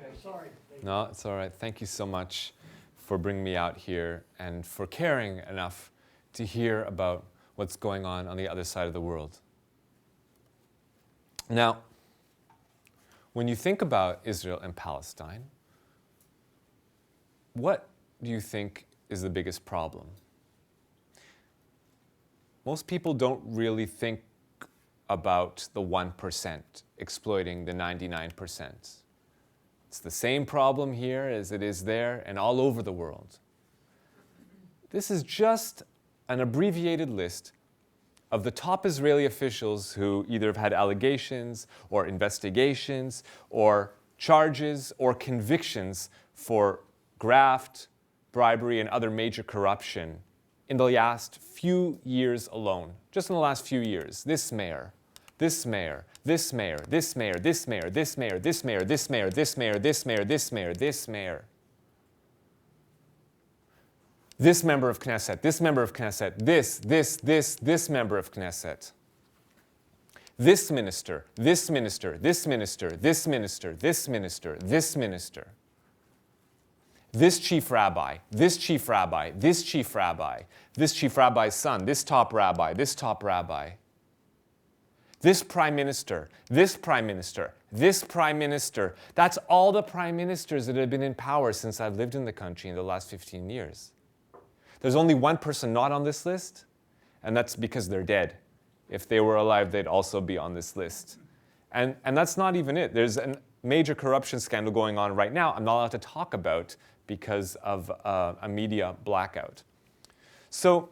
Okay, sorry. No, it's all right. Thank you so much for bringing me out here and for caring enough to hear about what's going on the other side of the world. Now, when you think about Israel and Palestine, what do you think is the biggest problem? Most people don't really think about the 1% exploiting the 99%. It's the same problem here as it is there and all over the world. This is just an abbreviated list of the top Israeli officials who either have had allegations or investigations or charges or convictions for graft, bribery, and other major corruption in the last few years alone. Just in the last few years. This mayor, this mayor, this mayor, this mayor, this mayor, this mayor, this mayor, this mayor, this mayor, this mayor, this mayor, this mayor. This member of Knesset, this member of Knesset, this member of Knesset. This minister, this minister, this minister, this minister, this minister, this minister. This chief rabbi, this chief rabbi, this chief rabbi, this chief rabbi's son, this top rabbi, this top rabbi. This prime minister, this prime minister, this prime minister. That's all the prime ministers that have been in power since I've lived in the country in the last 15 years. There's only one person not on this list, and that's because they're dead. If they were alive, they'd also be on this list. And that's not even it. There's a major corruption scandal going on right now I'm not allowed to talk about because of a media blackout. So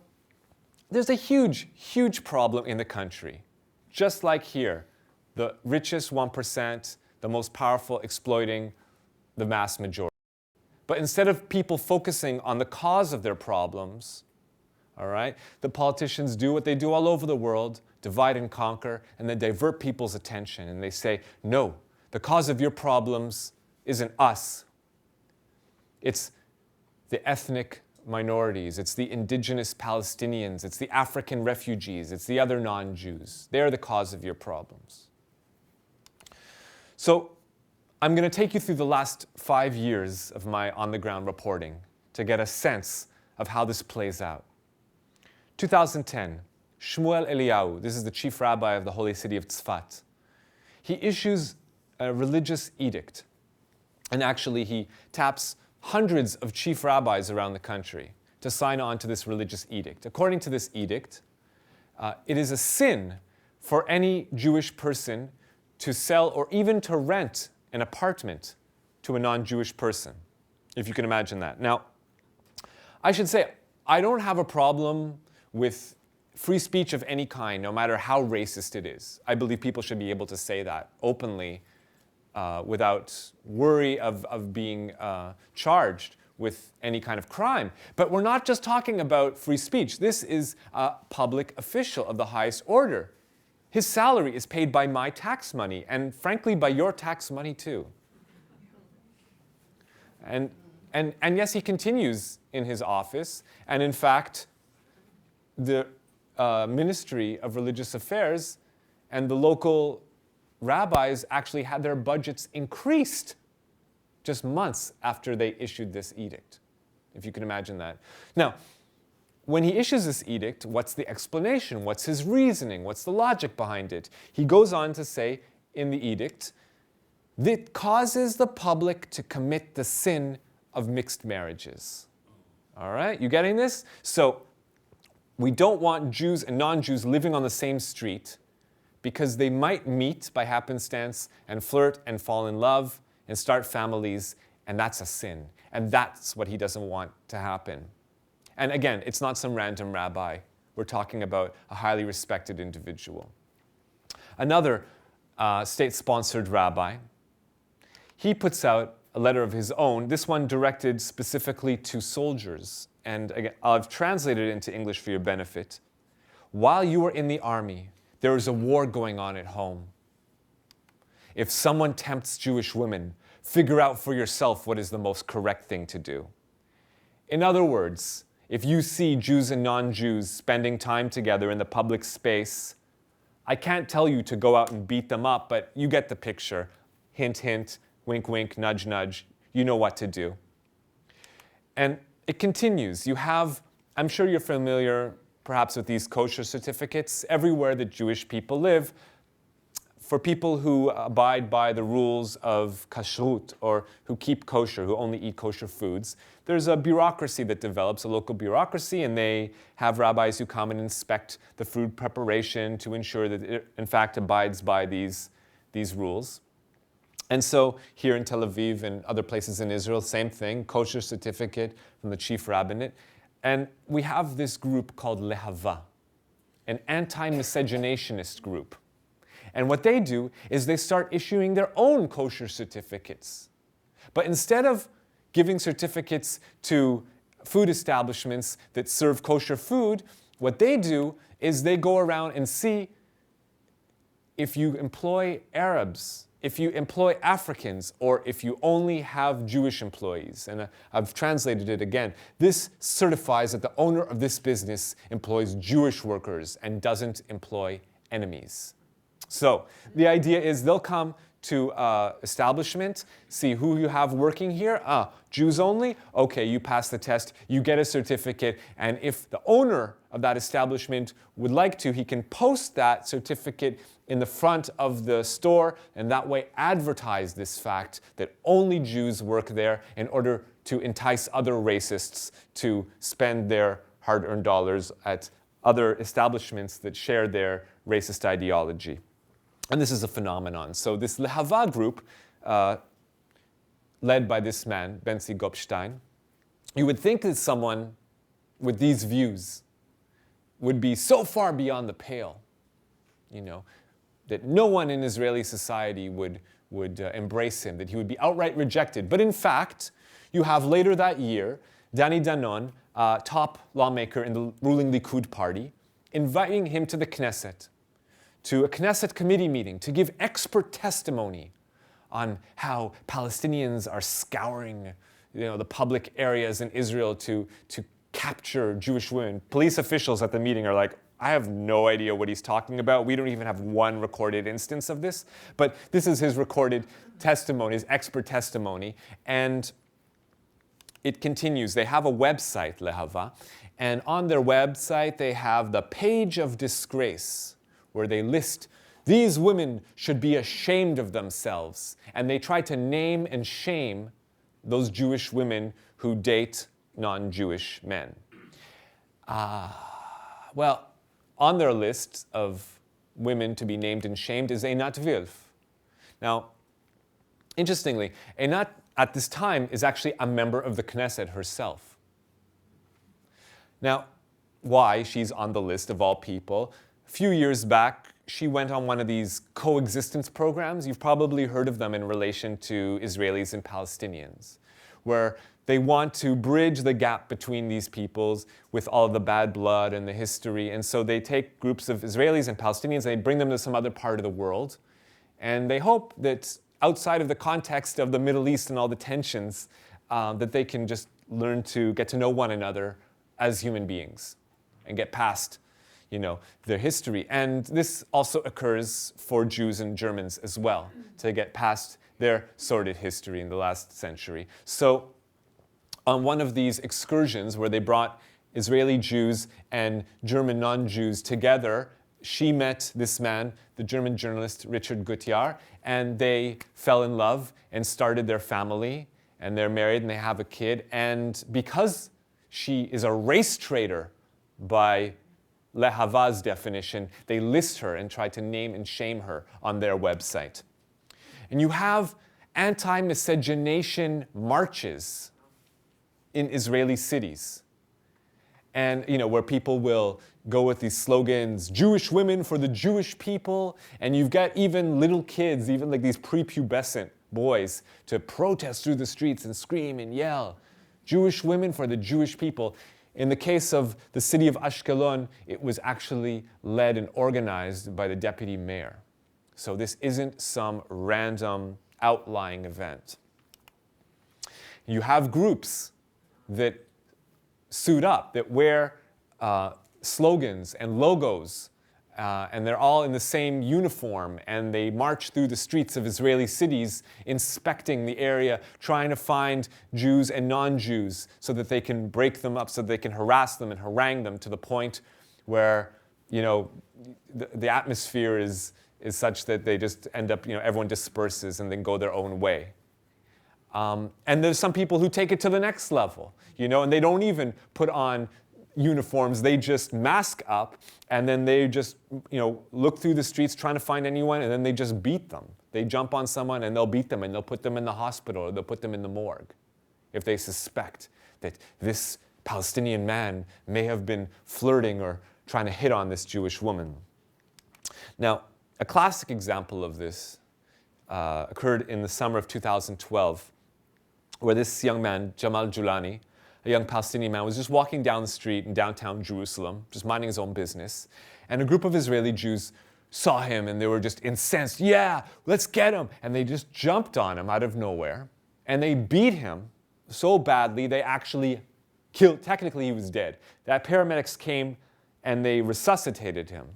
there's a huge, huge problem in the country. Just like here, the richest 1%, the most powerful exploiting the mass majority. But instead of people focusing on the cause of their problems, all right, the politicians do what they do all over the world, divide and conquer, and then divert people's attention. And they say, no, the cause of your problems isn't us. It's the ethnic minorities, it's the indigenous Palestinians, it's the African refugees, it's the other non-Jews. They're the cause of your problems. So I'm going to take you through the last 5 years of my on-the-ground reporting to get a sense of how this plays out. 2010, Shmuel Eliyahu, this is the chief rabbi of the holy city of Tzfat. He issues a religious edict. And actually, he taps hundreds of chief rabbis around the country to sign on to this religious edict. According to this edict, it is a sin for any Jewish person to sell or even to rent an apartment to a non-Jewish person, if you can imagine that. Now, I should say, I don't have a problem with free speech of any kind, no matter how racist it is. I believe people should be able to say that openly without worry of being charged with any kind of crime. But we're not just talking about free speech. This is a public official of the highest order. His salary is paid by my tax money, and frankly, by your tax money too. And yes, he continues in his office, and in fact, the Ministry of Religious Affairs and the local rabbis actually had their budgets increased just months after they issued this edict, if you can imagine that. Now, when he issues this edict, what's the explanation? What's his reasoning? What's the logic behind it? He goes on to say in the edict, that causes the public to commit the sin of mixed marriages. All right, you getting this? So we don't want Jews and non-Jews living on the same street because they might meet by happenstance and flirt and fall in love and start families, and that's a sin. And that's what he doesn't want to happen. And again, it's not some random rabbi. We're talking about a highly respected individual. Another state-sponsored rabbi, he puts out a letter of his own, this one directed specifically to soldiers. And again, I've translated it into English for your benefit. While you are in the army, there is a war going on at home. If someone tempts Jewish women, figure out for yourself what is the most correct thing to do. In other words, if you see Jews and non-Jews spending time together in the public space, I can't tell you to go out and beat them up, but you get the picture. Hint, hint, wink, wink, nudge, nudge, you know what to do. And it continues. You have, I'm sure you're familiar perhaps with these kosher certificates. Everywhere that Jewish people live, for people who abide by the rules of kashrut, or who keep kosher, who only eat kosher foods, there's a bureaucracy that develops, a local bureaucracy, and they have rabbis who come and inspect the food preparation to ensure that it, in fact, abides by these rules. And so here in Tel Aviv and other places in Israel, same thing, kosher certificate from the chief rabbinate. And we have this group called Lehava, an anti-miscegenationist group. And what they do is they start issuing their own kosher certificates. But instead of giving certificates to food establishments that serve kosher food, what they do is they go around and see if you employ Arabs, if you employ Africans, or if you only have Jewish employees. And I've translated it again. This certifies that the owner of this business employs Jewish workers and doesn't employ enemies. So the idea is they'll come to establishment, see who you have working here. Jews only? Okay, you pass the test, you get a certificate, and if the owner of that establishment would like to, he can post that certificate in the front of the store, and that way advertise this fact that only Jews work there in order to entice other racists to spend their hard-earned dollars at other establishments that share their racist ideology. And this is a phenomenon. So this Lehava group, led by this man, Benzi Gopstein, you would think that someone with these views would be so far beyond the pale, that no one in Israeli society would embrace him, that he would be outright rejected. But in fact, you have later that year, Dani Danon, top lawmaker in the ruling Likud party, inviting him to the Knesset, to a Knesset committee meeting to give expert testimony on how Palestinians are scouring the public areas in Israel to capture Jewish women. Police officials at the meeting are like, I have no idea what he's talking about. We don't even have one recorded instance of this. But this is his recorded testimony, his expert testimony. And it continues. They have a website, Lehava, and on their website they have the page of disgrace, where they list these women should be ashamed of themselves. And they try to name and shame those Jewish women who date non-Jewish men. Well, on their list of women to be named and shamed is Einat Wilf. Now, interestingly, Einat at this time is actually a member of the Knesset herself. Now, why she's on the list of all people? A few years back, she went on one of these coexistence programs. You've probably heard of them in relation to Israelis and Palestinians, where they want to bridge the gap between these peoples with all of the bad blood and the history. And so they take groups of Israelis and Palestinians and they bring them to some other part of the world. And they hope that outside of the context of the Middle East and all the tensions, that they can just learn to get to know one another as human beings and get past their history. And this also occurs for Jews and Germans as well, to get past their sordid history in the last century. So on one of these excursions where they brought Israeli Jews and German non-Jews together, she met this man, the German journalist Richard Gutjahr, and they fell in love and started their family, and they're married and they have a kid. And because she is a race traitor by Lehava's definition, they list her and try to name and shame her on their website. And you have anti-miscegenation marches in Israeli cities. And, where people will go with these slogans, Jewish women for the Jewish people. And you've got even little kids, even like these prepubescent boys, to protest through the streets and scream and yell, Jewish women for the Jewish people. In the case of the city of Ashkelon, it was actually led and organized by the deputy mayor. So this isn't some random outlying event. You have groups that suit up, that wear slogans and logos and they're all in the same uniform, and they march through the streets of Israeli cities, inspecting the area, trying to find Jews and non-Jews so that they can break them up, so that they can harass them and harangue them to the point where, the atmosphere is such that they just end up, everyone disperses and then go their own way. And there's some people who take it to the next level, and they don't even put on uniforms. They just mask up, and then they just, look through the streets trying to find anyone, and then they just beat them. They jump on someone, and they'll beat them, and they'll put them in the hospital, or they'll put them in the morgue if they suspect that this Palestinian man may have been flirting or trying to hit on this Jewish woman. Now, a classic example of this occurred in the summer of 2012, where this young man, Jamal Julani, a young Palestinian man, was just walking down the street in downtown Jerusalem, just minding his own business. And a group of Israeli Jews saw him, and they were just incensed. Yeah, let's get him. And they just jumped on him out of nowhere. And they beat him so badly, they actually killed. Technically, he was dead. That paramedics came, and they resuscitated him,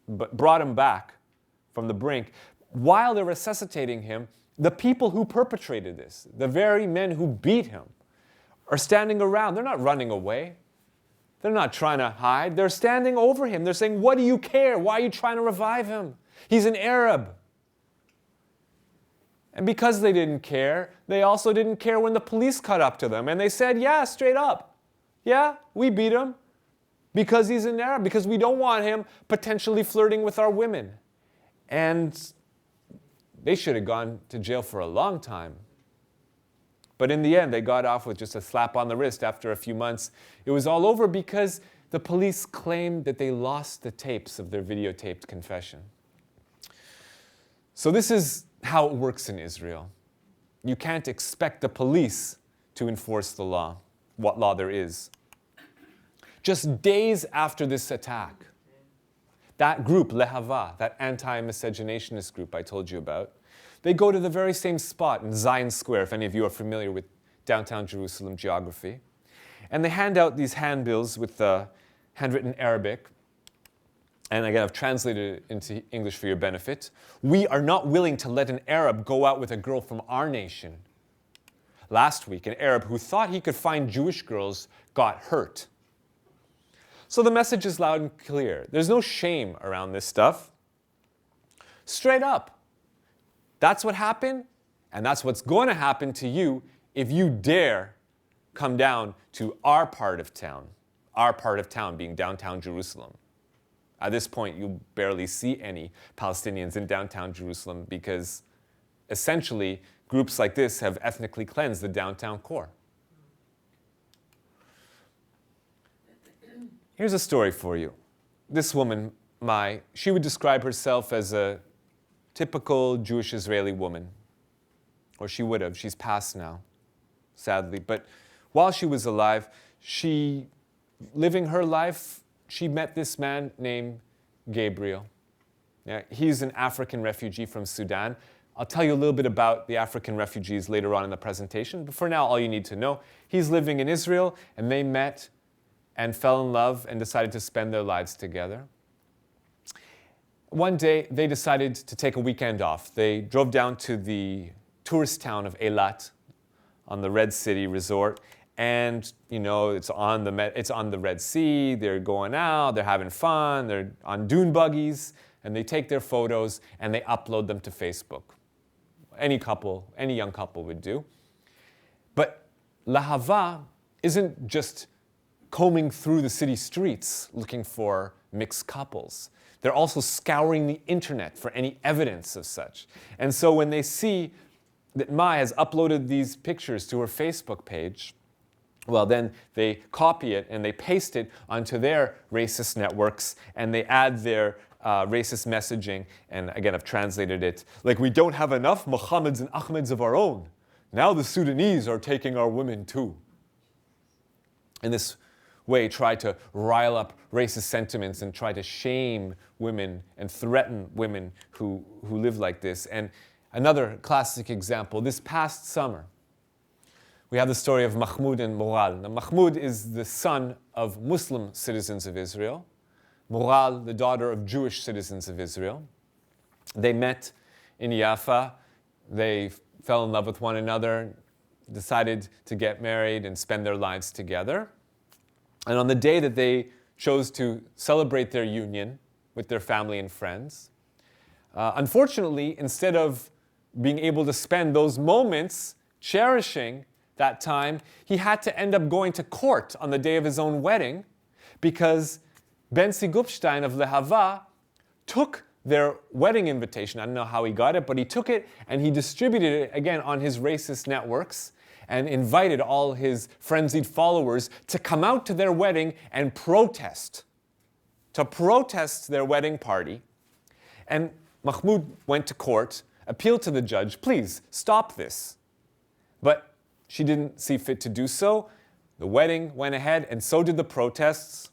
but brought him back from the brink. While they're resuscitating him, the people who perpetrated this, the very men who beat him, are standing around. They're not running away. They're not trying to hide. They're standing over him. They're saying, what do you care? Why are you trying to revive him? He's an Arab. And because they didn't care, they also didn't care when the police caught up to them. And they said, yeah, straight up. Yeah, we beat him because he's an Arab, because we don't want him potentially flirting with our women. And they should have gone to jail for a long time. But in the end, they got off with just a slap on the wrist after a few months. It was all over because the police claimed that they lost the tapes of their videotaped confession. So this is how it works in Israel. You can't expect the police to enforce the law, what law there is. Just days after this attack, that group, Lehava, that anti-miscegenationist group I told you about, they go to the very same spot in Zion Square, if any of you are familiar with downtown Jerusalem geography. And they hand out these handbills with handwritten Arabic. And again, I've translated it into English for your benefit. We are not willing to let an Arab go out with a girl from our nation. Last week, an Arab who thought he could find Jewish girls got hurt. So the message is loud and clear. There's no shame around this stuff. Straight up. That's what happened, and that's what's going to happen to you if you dare come down to our part of town being downtown Jerusalem. At this point, you barely see any Palestinians in downtown Jerusalem because essentially groups like this have ethnically cleansed the downtown core. Here's a story for you. This woman, she would describe herself as a typical Jewish Israeli woman, or she would have. She's passed now, sadly. But while she was alive, living her life, she met this man named Gabriel. Now, he's an African refugee from Sudan. I'll tell you a little bit about the African refugees later on in the presentation, but for now, all you need to know, he's living in Israel, and they met and fell in love and decided to spend their lives together. One day, they decided to take a weekend off. They drove down to the tourist town of Eilat on the Red City resort. And, it's on the Red Sea. They're going out. They're having fun. They're on dune buggies. And they take their photos, and they upload them to Facebook. Any young couple would do. But Lahava isn't just combing through the city streets looking for mixed couples. They're also scouring the internet for any evidence of such. And so when they see that Mai has uploaded these pictures to her Facebook page, well, then they copy it and they paste it onto their racist networks, and they add their racist messaging. And again, I've translated it like, we don't have enough Mohammeds and Ahmeds of our own. Now the Sudanese are taking our women too. In this way, try to rile up racist sentiments and try to shame women and threaten women who live like this. And another classic example, this past summer, we have the story of Mahmoud and Moral. Now, Mahmoud is the son of Muslim citizens of Israel. Moral, the daughter of Jewish citizens of Israel. They met in Jaffa. They fell in love with one another, decided to get married and spend their lives together. And on the day that they chose to celebrate their union with their family and friends, unfortunately, instead of being able to spend those moments cherishing that time, he had to end up going to court on the day of his own wedding because Benzi Gupstein of Lehava took their wedding invitation. I don't know how he got it, but he took it and he distributed it again on his racist networks and invited all his frenzied followers to come out to their wedding and protest, their wedding party. And Mahmoud went to court, appealed to the judge, please stop this. But she didn't see fit to do so. The wedding went ahead, and so did the protests.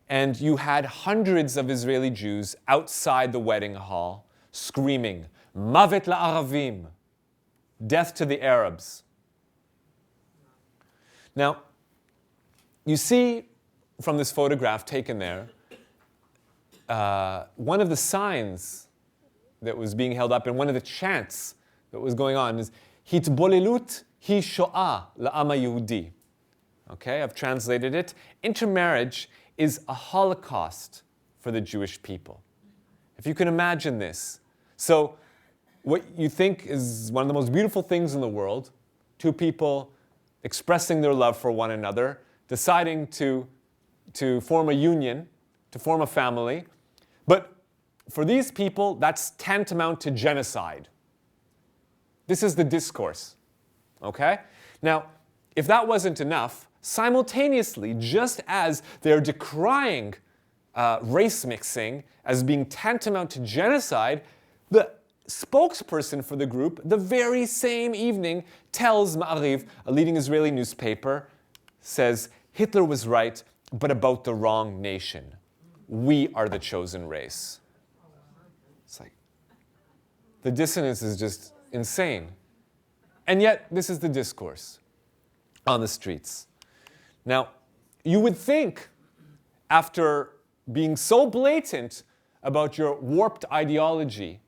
And you had hundreds of Israeli Jews outside the wedding hall screaming, Mavet la'aravim, death to the Arabs. Now, you see from this photograph taken there, one of the signs that was being held up and one of the chants that was going on is Hitbolelut hi shoah la'ama Yehudi. Okay, I've translated it. Intermarriage is a holocaust for the Jewish people. If you can imagine this. So what you think is one of the most beautiful things in the world, two people expressing their love for one another, deciding to form a union, to form a family. But for these people, that's tantamount to genocide. This is the discourse, okay? Now, if that wasn't enough, simultaneously, just as they're decrying race mixing as being tantamount to genocide, the spokesperson for the group, the very same evening, tells Ma'ariv, a leading Israeli newspaper, says, Hitler was right, but about the wrong nation. We are the chosen race. It's like, the dissonance is just insane. And yet, this is the discourse on the streets. Now, you would think, after being so blatant about your warped ideology,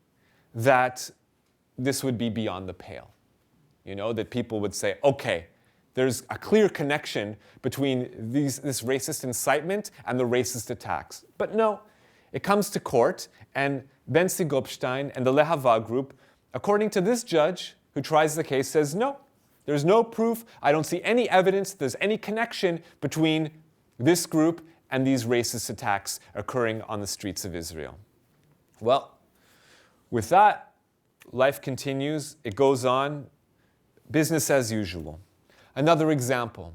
that this would be beyond the pale. You know, that people would say, okay, there's a clear connection between this racist incitement and the racist attacks. But no, it comes to court, and Benzi Gopstein and the Lehava group, according to this judge who tries the case, says no. There's no proof. I don't see any evidence there's any connection between this group and these racist attacks occurring on the streets of Israel. Well, with that, life continues. It goes on. Business as usual. Another example.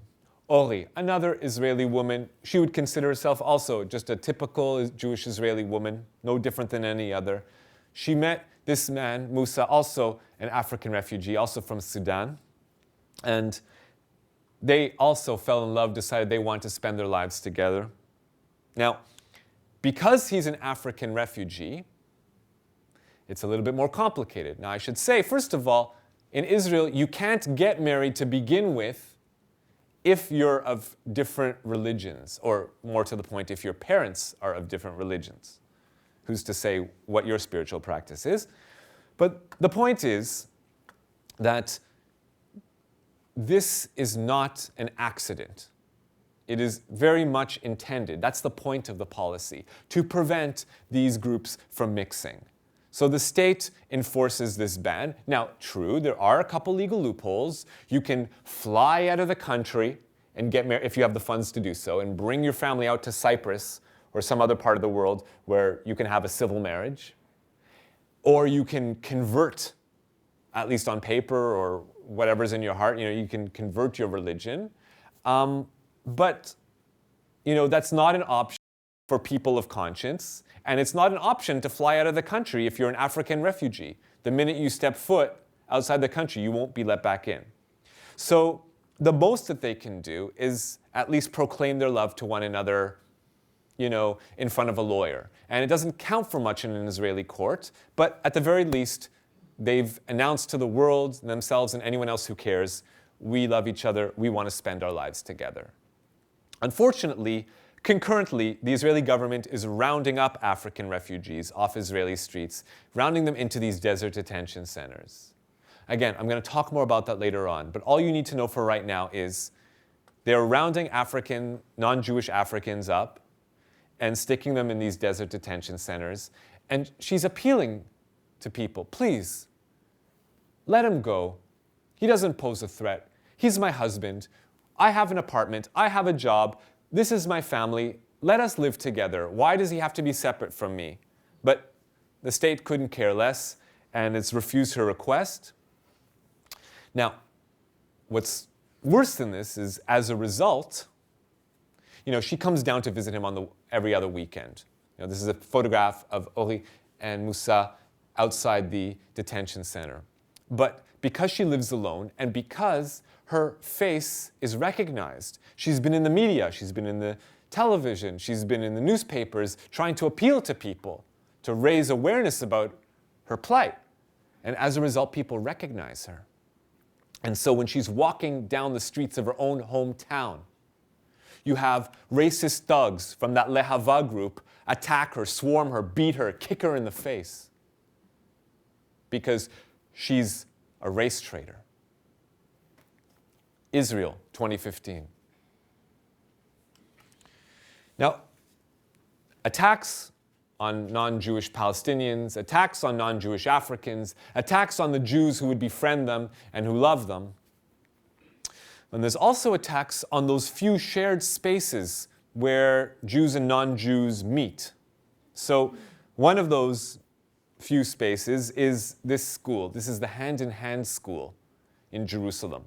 Ori, another Israeli woman. She would consider herself also just a typical Jewish Israeli woman, no different than any other. She met this man, Musa, also an African refugee, also from Sudan. And they also fell in love, decided they want to spend their lives together. Now, because he's an African refugee, it's a little bit more complicated. Now, I should say, first of all, in Israel, you can't get married to begin with if you're of different religions, or more to the point, if your parents are of different religions. Who's to say what your spiritual practice is? But the point is that this is not an accident. It is very much intended. That's the point of the policy, to prevent these groups from mixing. So the state enforces this ban. Now, true, there are a couple legal loopholes. You can fly out of the country and get married if you have the funds to do so, and bring your family out to Cyprus or some other part of the world where you can have a civil marriage. Or you can convert, at least on paper or whatever's in your heart, you can convert your religion. But, that's not an option for people of conscience. And it's not an option to fly out of the country if you're an African refugee. The minute you step foot outside the country, you won't be let back in. So the most that they can do is at least proclaim their love to one another, in front of a lawyer. And it doesn't count for much in an Israeli court, but at the very least, they've announced to the world, themselves, and anyone else who cares, we love each other, we want to spend our lives together. Unfortunately, Concurrently, the Israeli government is rounding up African refugees off Israeli streets, rounding them into these desert detention centers. Again, I'm going to talk more about that later on, but all you need to know for right now is they're rounding African, non-Jewish Africans up and sticking them in these desert detention centers. And she's appealing to people, please, let him go. He doesn't pose a threat. He's my husband. I have an apartment. I have a job. This is my family. Let us live together. Why does he have to be separate from me? But the state couldn't care less, and it's refused her request. Now, what's worse than this is, as a result, she comes down to visit him on every other weekend. This is a photograph of Ori and Musa outside the detention center. But because she lives alone and because her face is recognized, she's been in the media, she's been in the television, she's been in the newspapers trying to appeal to people, to raise awareness about her plight. And as a result, people recognize her. And so when she's walking down the streets of her own hometown, you have racist thugs from that Lehava group attack her, swarm her, beat her, kick her in the face because she's a race traitor. Israel, 2015. Now, attacks on non-Jewish Palestinians, attacks on non-Jewish Africans, attacks on the Jews who would befriend them and who love them. And there's also attacks on those few shared spaces where Jews and non-Jews meet. So one of those few spaces is this school. This is the Hand in Hand School in Jerusalem.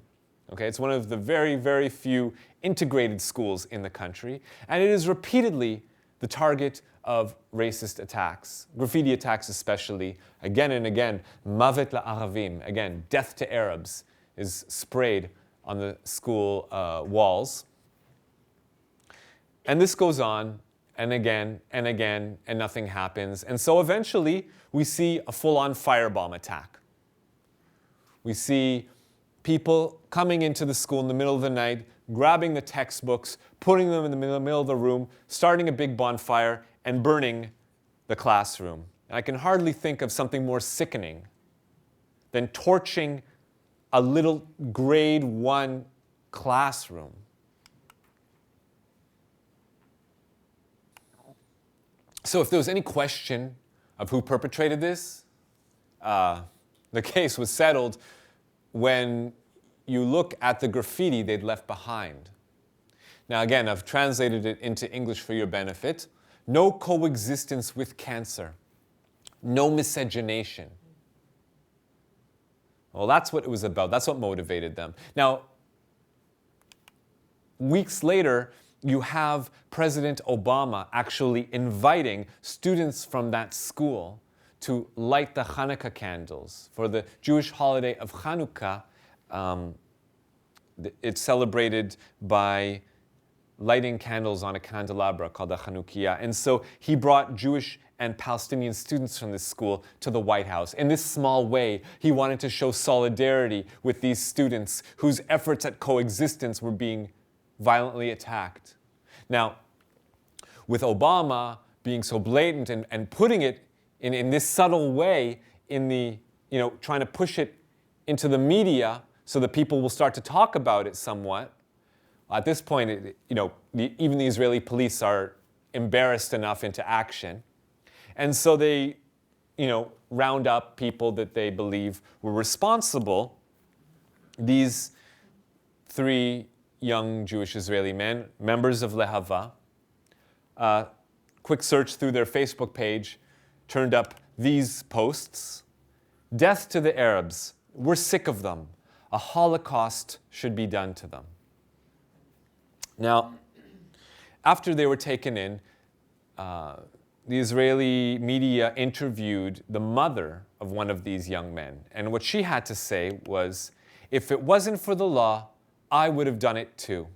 Okay, it's one of the very, very few integrated schools in the country, and it is repeatedly the target of racist attacks, graffiti attacks especially, again and again. Mavet la'aravim, again, death to Arabs, is sprayed on the school walls. And this goes on, and again, and nothing happens. And so eventually, we see a full-on firebomb attack. We see people coming into the school in the middle of the night, grabbing the textbooks, putting them in the middle of the room, starting a big bonfire, and burning the classroom. And I can hardly think of something more sickening than torching a little grade 1 classroom. So if there was any question of who perpetrated this, the case was settled when you look at the graffiti they'd left behind. Now again, I've translated it into English for your benefit. No coexistence with cancer. No miscegenation. Well, that's what it was about. That's what motivated them. Now, weeks later, you have President Obama actually inviting students from that school to light the Hanukkah candles for the Jewish holiday of Hanukkah. It's celebrated by lighting candles on a candelabra called the Chanukiah. And so he brought Jewish and Palestinian students from this school to the White House. In this small way, he wanted to show solidarity with these students whose efforts at coexistence were being violently attacked. Now, with Obama being so blatant and putting it in this subtle way in the, trying to push it into the media so that people will start to talk about it somewhat, at this point, even the Israeli police are embarrassed enough into action. And so they, round up people that they believe were responsible. These 3 young Jewish Israeli men, members of Lehava, quick search through their Facebook page turned up these posts. Death to the Arabs. We're sick of them. A Holocaust should be done to them. Now, after they were taken in, the Israeli media interviewed the mother of one of these young men. And what she had to say was, if it wasn't for the law, I would have done it too.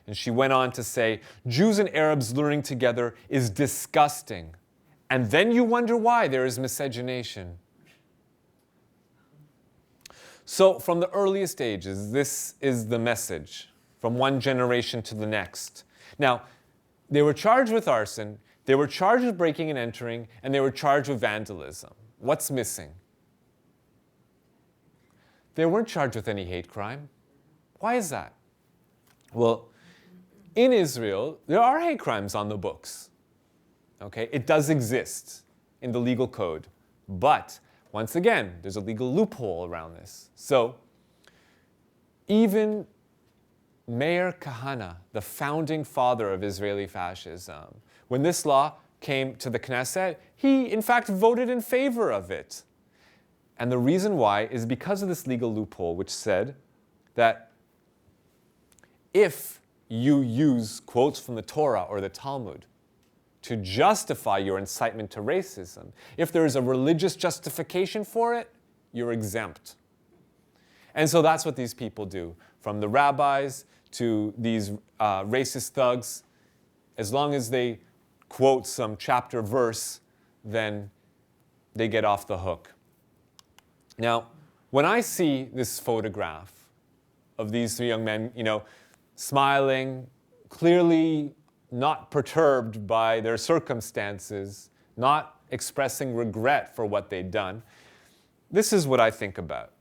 And she went on to say, Jews and Arabs learning together is disgusting. And then you wonder why there is miscegenation. So from the earliest ages, this is the message from one generation to the next. Now, they were charged with arson, they were charged with breaking and entering, and they were charged with vandalism. What's missing? They weren't charged with any hate crime. Why is that? Well, in Israel, there are hate crimes on the books. Okay, it does exist in the legal code. But, once again, there's a legal loophole around this. So, even Meir Kahane, the founding father of Israeli fascism, when this law came to the Knesset, he, in fact, voted in favor of it. And the reason why is because of this legal loophole, which said that if you use quotes from the Torah or the Talmud to justify your incitement to racism, if there is a religious justification for it, you're exempt. And so that's what these people do, from the rabbis to these racist thugs. As long as they quote some chapter verse, then they get off the hook. Now, when I see this photograph of these three young men, smiling, clearly not perturbed by their circumstances, not expressing regret for what they'd done, this is what I think about.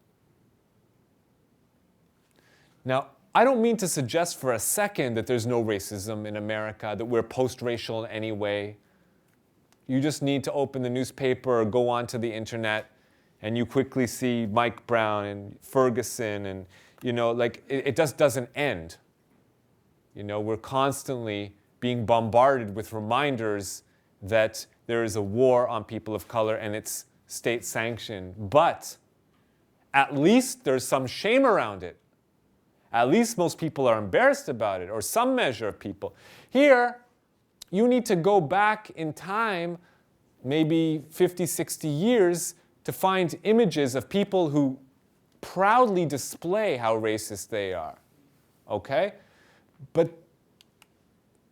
Now, I don't mean to suggest for a second that there's no racism in America, that we're post-racial in any way. You just need to open the newspaper or go onto the internet and you quickly see Mike Brown and Ferguson and, it just doesn't end. We're constantly being bombarded with reminders that there is a war on people of color and it's state sanctioned. But at least there's some shame around it. At least most people are embarrassed about it, or some measure of people. Here, you need to go back in time, maybe 50, 60 years, to find images of people who proudly display how racist they are. Okay? But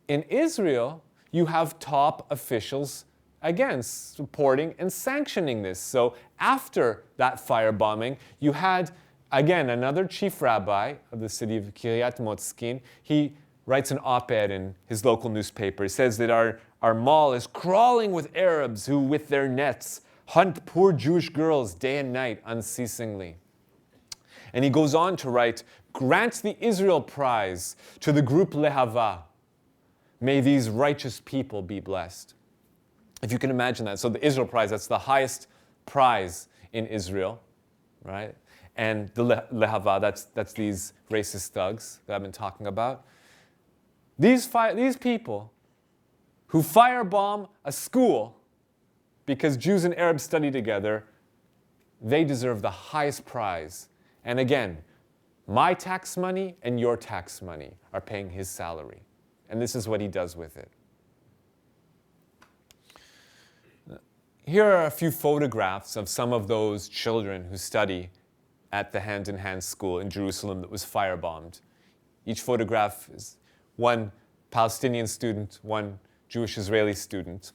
in Israel, you have top officials, again, supporting and sanctioning this. So after that firebombing, you had, again, another chief rabbi of the city of Kiryat Motzkin. He writes an op-ed in his local newspaper. He says that our mall is crawling with Arabs who, with their nets, hunt poor Jewish girls day and night unceasingly. And he goes on to write, grant the Israel Prize to the group Lehava. May these righteous people be blessed. If you can imagine that. So the Israel Prize, that's the highest prize in Israel, right? And the Lehava, that's these racist thugs that I've been talking about. These people who firebomb a school because Jews and Arabs study together, they deserve the highest prize. And again, my tax money and your tax money are paying his salary. And this is what he does with it. Here are a few photographs of some of those children who study at the Hand in Hand school in Jerusalem that was firebombed. Each photograph is one Palestinian student, one Jewish Israeli student.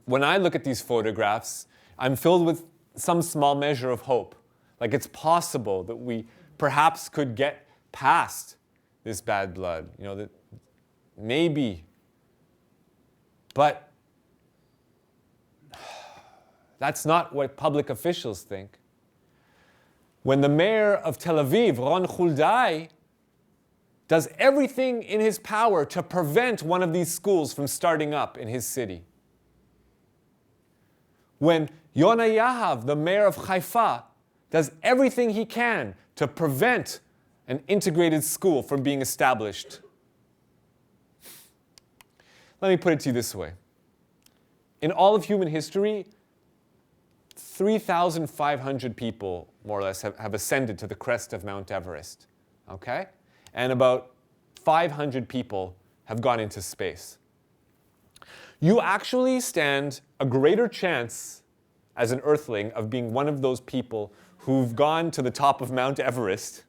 When I look at these photographs, I'm filled with some small measure of hope. Like it's possible that we perhaps could get past this bad blood, that maybe. But that's not what public officials think. When the mayor of Tel Aviv, Ron Huldai, does everything in his power to prevent one of these schools from starting up in his city. When Yona Yahav, the mayor of Haifa, does everything he can to prevent an integrated school from being established. Let me put it to you this way. In all of human history, 3,500 people, more or less, have ascended to the crest of Mount Everest. Okay? And about 500 people have gone into space. You actually stand a greater chance as an Earthling of being one of those people who've gone to the top of Mount Everest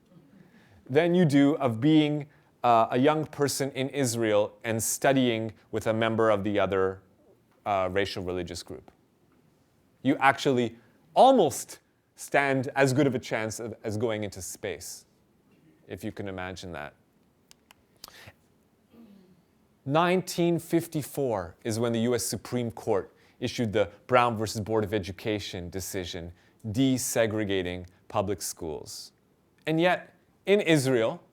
than you do of being a young person in Israel and studying with a member of the other racial religious group. You actually almost stand as good of a chance as going into space, if you can imagine that. 1954 is when the US Supreme Court issued the Brown versus Board of Education decision desegregating public schools. And yet, in Israel,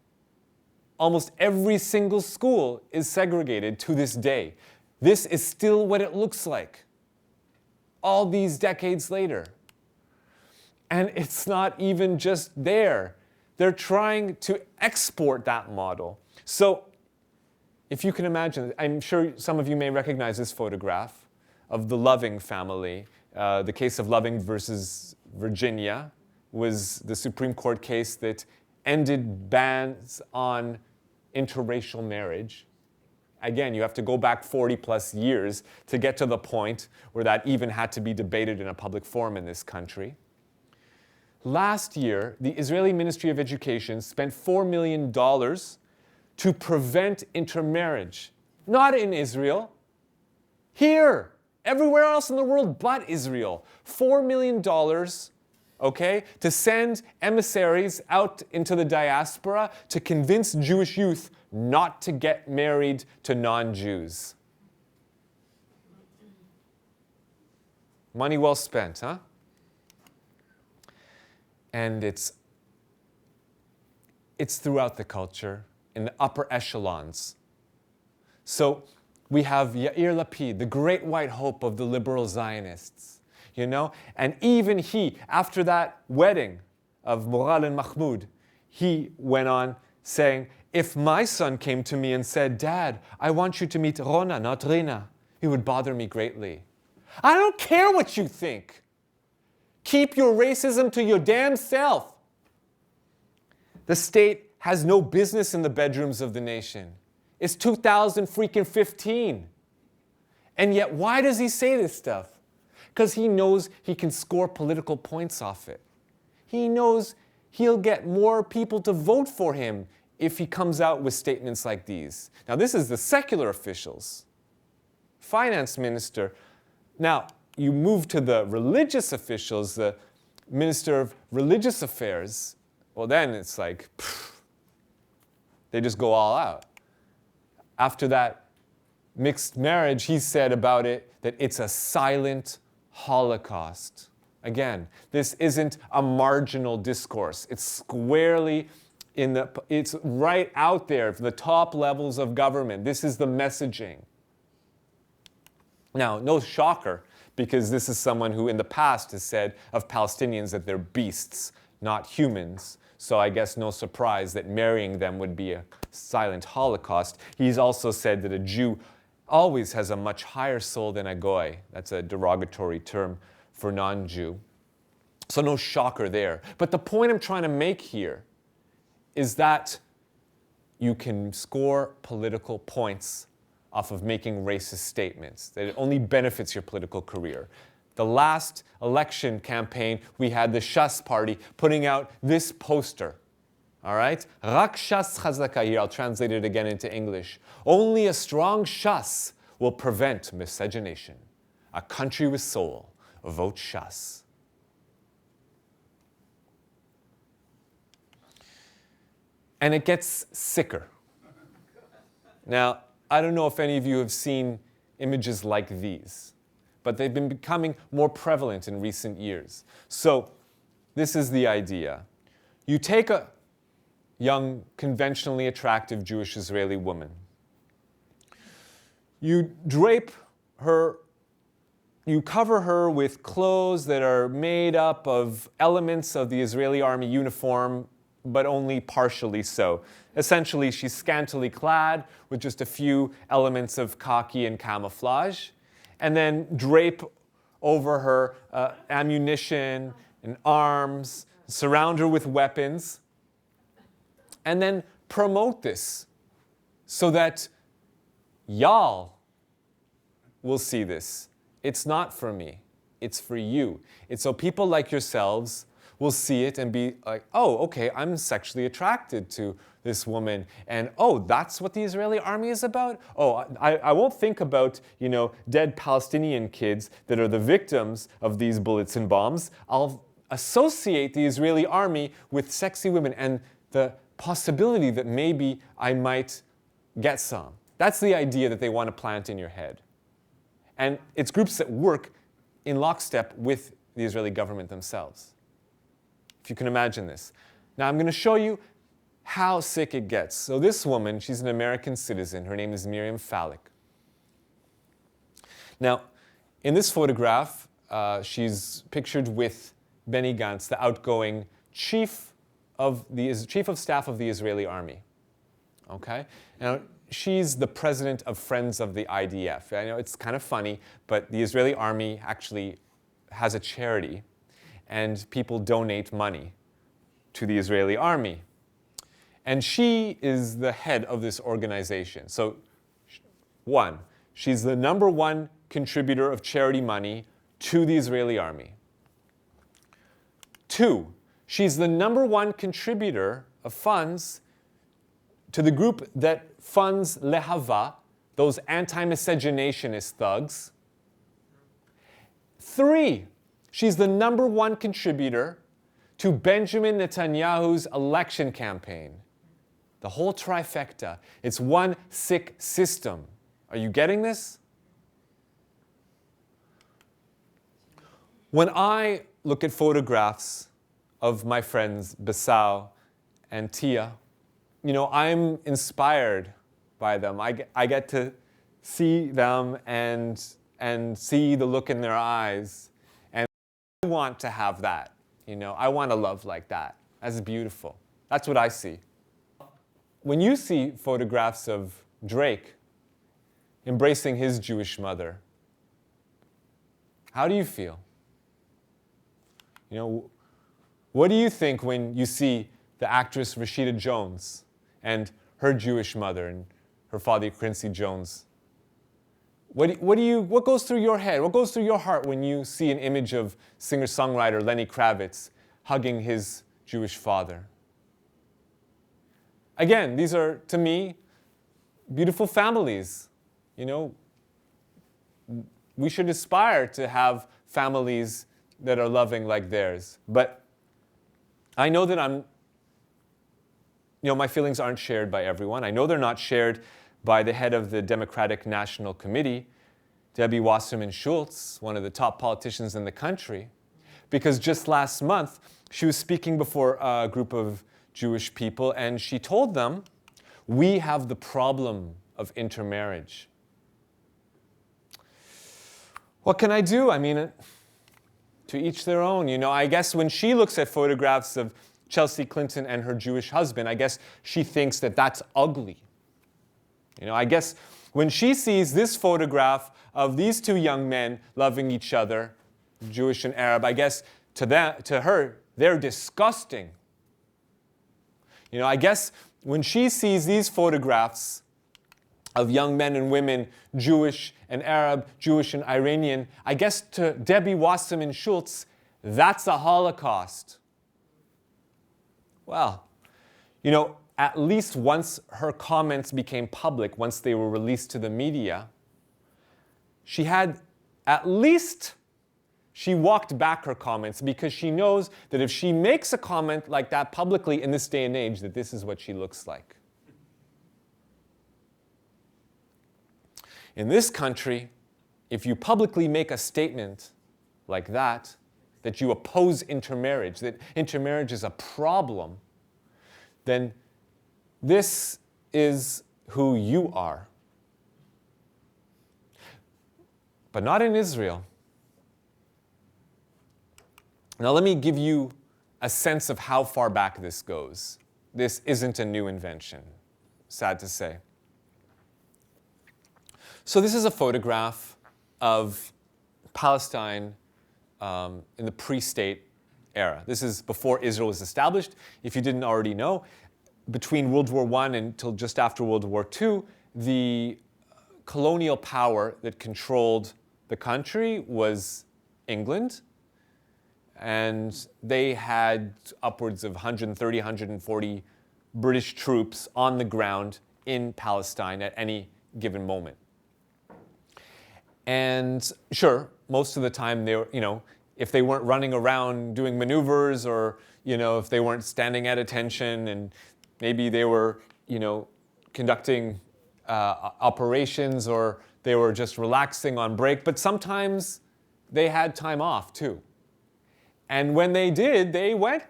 almost every single school is segregated to this day. This is still what it looks like, all these decades later. And it's not even just there. They're trying to export that model. So, if you can imagine, I'm sure some of you may recognize this photograph of the Loving family. The case of Loving versus Virginia was the Supreme Court case that ended bans on interracial marriage. Again, you have to go back 40 plus years to get to the point where that even had to be debated in a public forum in this country. Last year, the Israeli Ministry of Education spent $4 million to prevent intermarriage. Not in Israel. Here. Everywhere else in the world but Israel. $4 million, okay, to send emissaries out into the diaspora to convince Jewish youth not to get married to non-Jews. Money well spent, huh? And it's throughout the culture, in the upper echelons. So we have Yair Lapid, the great white hope of the liberal Zionists, you know? And even he, after that wedding of Moral and Mahmoud, he went on saying, if my son came to me and said, Dad, I want you to meet Rona, not Rina, it would bother me greatly. I don't care what you think. Keep your racism to your damn self. The state has no business in the bedrooms of the nation. It's 2015. And yet, why does he say this stuff? Because he knows he can score political points off it. He knows he'll get more people to vote for him if he comes out with statements like these. Now, this is the secular officials. Finance minister. Now, you move to the religious officials, the Minister of Religious Affairs. Well, then it's like, they just go all out. After that mixed marriage, he said about it that it's a silent Holocaust. Again, this isn't a marginal discourse. It's squarely it's right out there for the top levels of government. This is the messaging. Now, no shocker, because this is someone who in the past has said of Palestinians that they're beasts, not humans. So I guess no surprise that marrying them would be a silent Holocaust. He's also said that a Jew always has a much higher soul than a goy. That's a derogatory term for non-Jew. So no shocker there. But the point I'm trying to make here is that you can score political points off of making racist statements, that it only benefits your political career. The last election campaign, we had the Shas party putting out this poster. All right? Rak Shas chazaka. Here, I'll translate it again into English. Only a strong Shas will prevent miscegenation. A country with soul. Vote Shas. And it gets sicker. Now, I don't know if any of you have seen images like these, but they've been becoming more prevalent in recent years. So this is the idea. You take a young, conventionally attractive Jewish Israeli woman. You drape her, you cover her with clothes that are made up of elements of the Israeli army uniform, but only partially so. Essentially, she's scantily clad with just a few elements of khaki and camouflage, and then drape over her ammunition and arms, surround her with weapons, and then promote this so that y'all will see this. It's not for me, it's for you. It's so people like yourselves will see it and be like, oh, okay, I'm sexually attracted to this woman. And oh, that's what the Israeli army is about? Oh, I won't think about, dead Palestinian kids that are the victims of these bullets and bombs. I'll associate the Israeli army with sexy women and the possibility that maybe I might get some. That's the idea that they want to plant in your head. And it's groups that work in lockstep with the Israeli government themselves. If you can imagine this. Now I'm going to show you how sick it gets. So this woman, she's an American citizen. Her name is Miriam Falik. Now, in this photograph, she's pictured with Benny Gantz, the outgoing chief of staff of the Israeli army. Okay? Now, she's the president of Friends of the IDF. I know it's kind of funny, but the Israeli army actually has a charity, and people donate money to the Israeli army. And she is the head of this organization. So, one, she's the #1 contributor of charity money to the Israeli army. 2, she's the #1 contributor of funds to the group that funds Lehava, those anti-miscegenationist thugs. 3, she's the #1 contributor to Benjamin Netanyahu's election campaign. The whole trifecta. It's one sick system. Are you getting this? When I look at photographs of my friends Besau and Tia, I'm inspired by them. I get to see them and see the look in their eyes. And I want to have that. I want to love like that. That's beautiful. That's what I see. When you see photographs of Drake embracing his Jewish mother, how do you feel? What do you think when you see the actress Rashida Jones and her Jewish mother and her father Quincy Jones? What goes through your head? What goes through your heart when you see an image of singer-songwriter Lenny Kravitz hugging his Jewish father? Again, these are, to me, beautiful families. We should aspire to have families that are loving like theirs. But I know that my feelings aren't shared by everyone. I know they're not shared by the head of the Democratic National Committee, Debbie Wasserman Schultz, one of the top politicians in the country, because just last month she was speaking before a group of Jewish people, and she told them, we have the problem of intermarriage. What can I do? To each their own. I guess when she looks at photographs of Chelsea Clinton and her Jewish husband, I guess she thinks that that's ugly. I guess when she sees this photograph of these two young men loving each other, Jewish and Arab, I guess to her, they're disgusting. I guess when she sees these photographs of young men and women, Jewish and Arab, Jewish and Iranian, I guess to Debbie Wasserman Schultz, that's a Holocaust. Well, at least once her comments became public, once they were released to the media, she walked back her comments because she knows that if she makes a comment like that publicly in this day and age, that this is what she looks like. In this country, if you publicly make a statement like that you oppose intermarriage, that intermarriage is a problem, then this is who you are. But not in Israel. Now let me give you a sense of how far back this goes. This isn't a new invention, sad to say. So this is a photograph of Palestine in the pre-state era. This is before Israel was established. If you didn't already know, between World War I until just after World War II, the colonial power that controlled the country was England. And they had upwards of 130, 140 British troops on the ground in Palestine at any given moment. And sure, most of the time they were, if they weren't running around doing maneuvers or, if they weren't standing at attention and maybe they were, conducting operations, or they were just relaxing on break, but sometimes they had time off too. And when they did, they went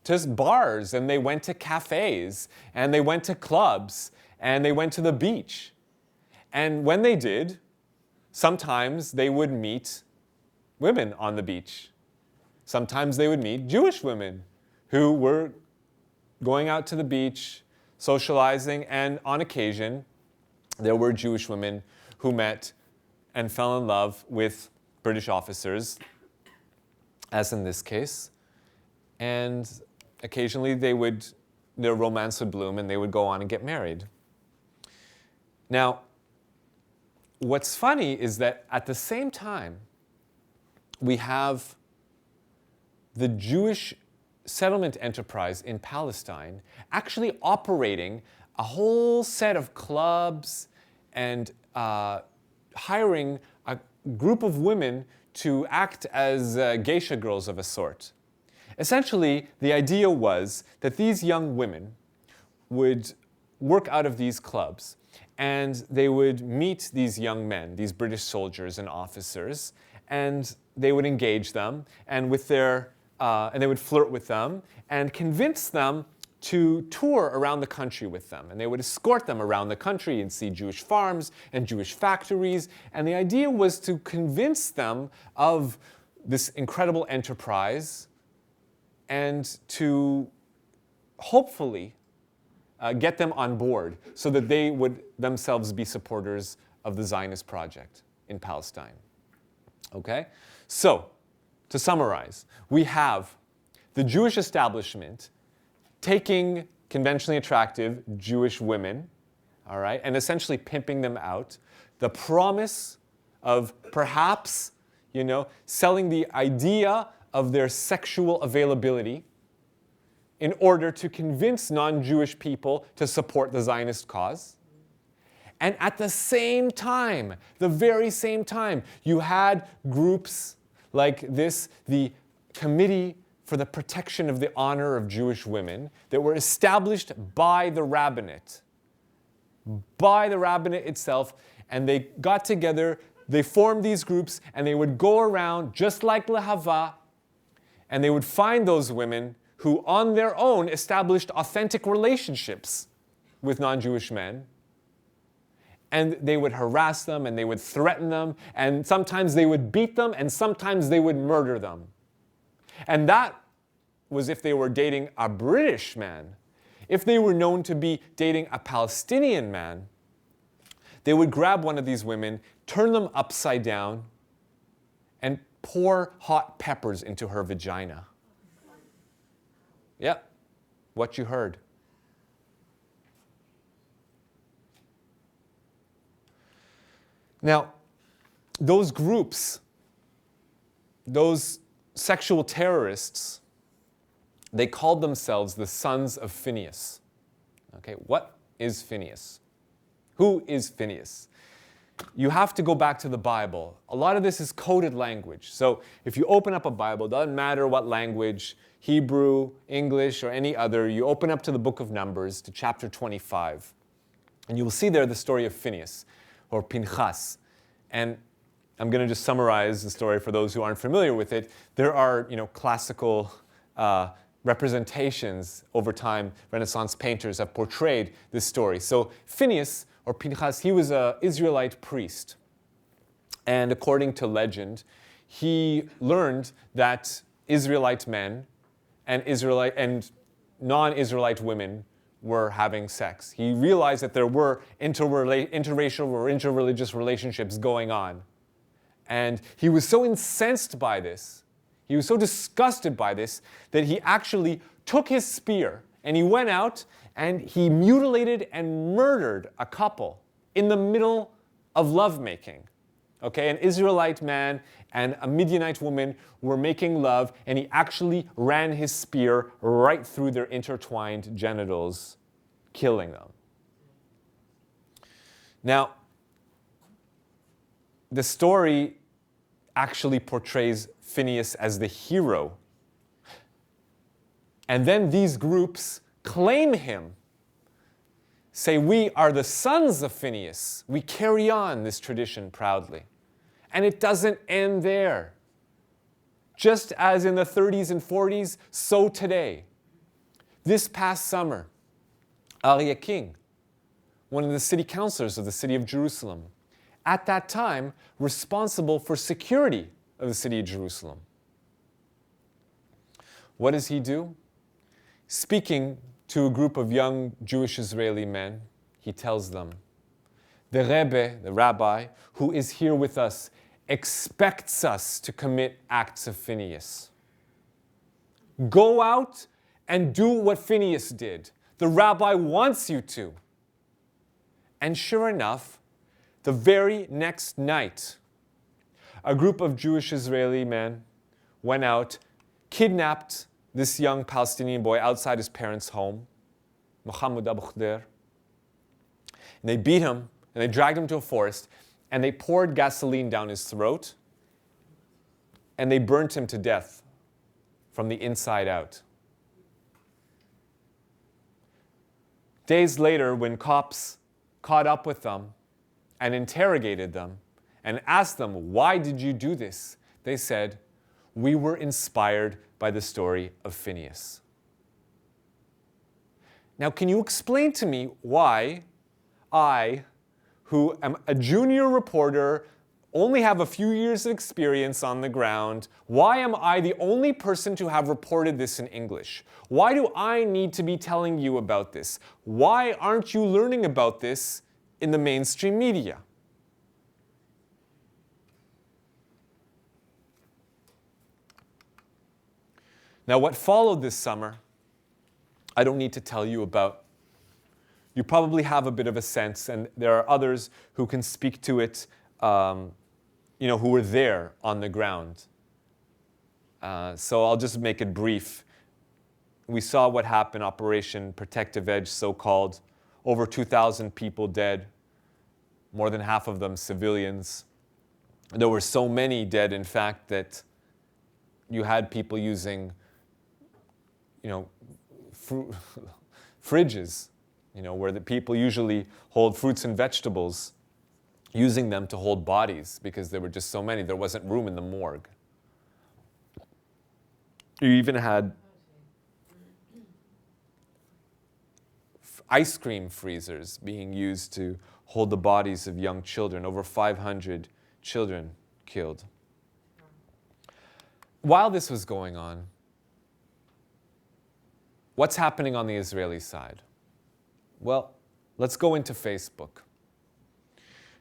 to bars, and they went to cafes, and they went to clubs, and they went to the beach. And when they did, sometimes they would meet women on the beach. Sometimes they would meet Jewish women who were going out to the beach, socializing, and on occasion, there were Jewish women who met and fell in love with British officers, as in this case. And occasionally their romance would bloom, and they would go on and get married. Now, what's funny is that at the same time, we have the Jewish settlement enterprise in Palestine actually operating a whole set of clubs and hiring a group of women to act as geisha girls of a sort. Essentially, the idea was that these young women would work out of these clubs, and they would meet these young men, these British soldiers and officers, and they would engage them, and and they would flirt with them and convince them to tour around the country with them. And they would escort them around the country and see Jewish farms and Jewish factories. And the idea was to convince them of this incredible enterprise and to hopefully get them on board so that they would themselves be supporters of the Zionist project in Palestine. Okay? So, to summarize, we have the Jewish establishment taking conventionally attractive Jewish women, all right, and essentially pimping them out. The promise of perhaps, selling the idea of their sexual availability in order to convince non-Jewish people to support the Zionist cause. And at the same time, the very same time, you had groups like this, the Committee for the Protection of the Honor of Jewish Women, that were established by the rabbinate itself, and they got together, they formed these groups, and they would go around just like Lahava, and they would find those women who on their own established authentic relationships with non-Jewish men, and they would harass them, and they would threaten them, and sometimes they would beat them, and sometimes they would murder them. And that was if they were dating a British man. If they were known to be dating a Palestinian man, they would grab one of these women, turn them upside down, and pour hot peppers into her vagina. Yep, what you heard. Now, those groups, those sexual terrorists, they called themselves the Sons of Phinehas. Okay, what is Phinehas? Who is Phinehas? You have to go back to the Bible. A lot of this is coded language. So if you open up a Bible, it doesn't matter what language, Hebrew, English, or any other, you open up to the book of Numbers, to chapter 25, and you will see there the story of Phinehas, or Pinchas. And I'm going to just summarize the story for those who aren't familiar with it. There are, classical representations over time. Renaissance painters have portrayed this story. So Phinehas, or Pinchas, he was an Israelite priest. And according to legend, he learned that Israelite men and non-Israelite women were having sex. He realized that there were interracial or interreligious relationships going on. And he was so incensed by this, he was so disgusted by this, that he actually took his spear and he went out and he mutilated and murdered a couple in the middle of lovemaking. Okay, an Israelite man and a Midianite woman were making love, and he actually ran his spear right through their intertwined genitals, killing them. Now, the story actually portrays Phinehas as the hero. And then these groups claim him, say, we are the sons of Phinehas. We carry on this tradition proudly. And it doesn't end there. Just as in the 30s and 40s, so today. This past summer, Aryeh King, one of the city councilors of the city of Jerusalem, at that time responsible for security of the city of Jerusalem. What does he do? Speaking to a group of young Jewish Israeli men, he tells them, the Rebbe, the rabbi, who is here with us, expects us to commit acts of Phinehas. Go out and do what Phinehas did. The rabbi wants you to. And sure enough, the very next night, a group of Jewish Israeli men went out, kidnapped this young Palestinian boy outside his parents' home, Mohammed Abu Khder. And they beat him, and they dragged him to a forest, and they poured gasoline down his throat, and they burnt him to death from the inside out. Days later, when cops caught up with them and interrogated them and asked them, why did you do this? They said, we were inspired by the story of Phinehas. Now, can you explain to me why I, who am a junior reporter, only have a few years of experience on the ground, why am I the only person to have reported this in English? Why do I need to be telling you about this? Why aren't you learning about this in the mainstream media? Now, what followed this summer, I don't need to tell you about. You probably have a bit of a sense, and there are others who can speak to it, who were there on the ground. So I'll just make it brief. We saw what happened, Operation Protective Edge, so-called. Over 2,000 people dead, more than half of them civilians. There were so many dead, in fact, that you had people using, fridges, where the people usually hold fruits and vegetables, using them to hold bodies because there were just so many. There wasn't room in the morgue. You even had ice cream freezers being used to hold the bodies of young children. Over 500 children killed. While this was going on, what's happening on the Israeli side? Well, let's go into Facebook.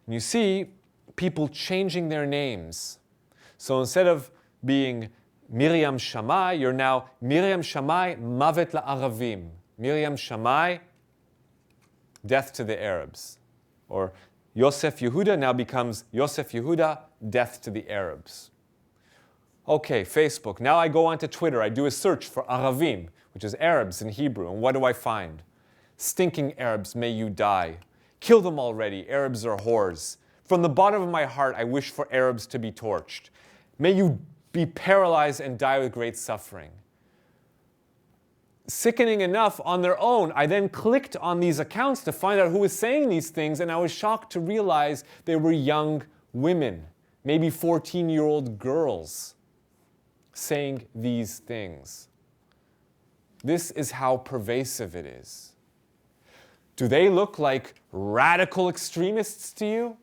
And you see people changing their names. So instead of being Miriam Shammai, you're now Miriam Shammai Mavet LaAravim. Miriam Shammai, death to the Arabs. Or Yosef Yehuda now becomes Yosef Yehuda, death to the Arabs. Okay, Facebook. Now I go onto Twitter. I do a search for Aravim, which is Arabs in Hebrew. And what do I find? Stinking Arabs, may you die. Kill them already. Arabs are whores. From the bottom of my heart, I wish for Arabs to be torched. May you be paralyzed and die with great suffering. Sickening enough on their own, I then clicked on these accounts to find out who was saying these things, and I was shocked to realize they were young women, maybe 14-year-old girls, saying these things. This is how pervasive it is. Do they look like radical extremists to you?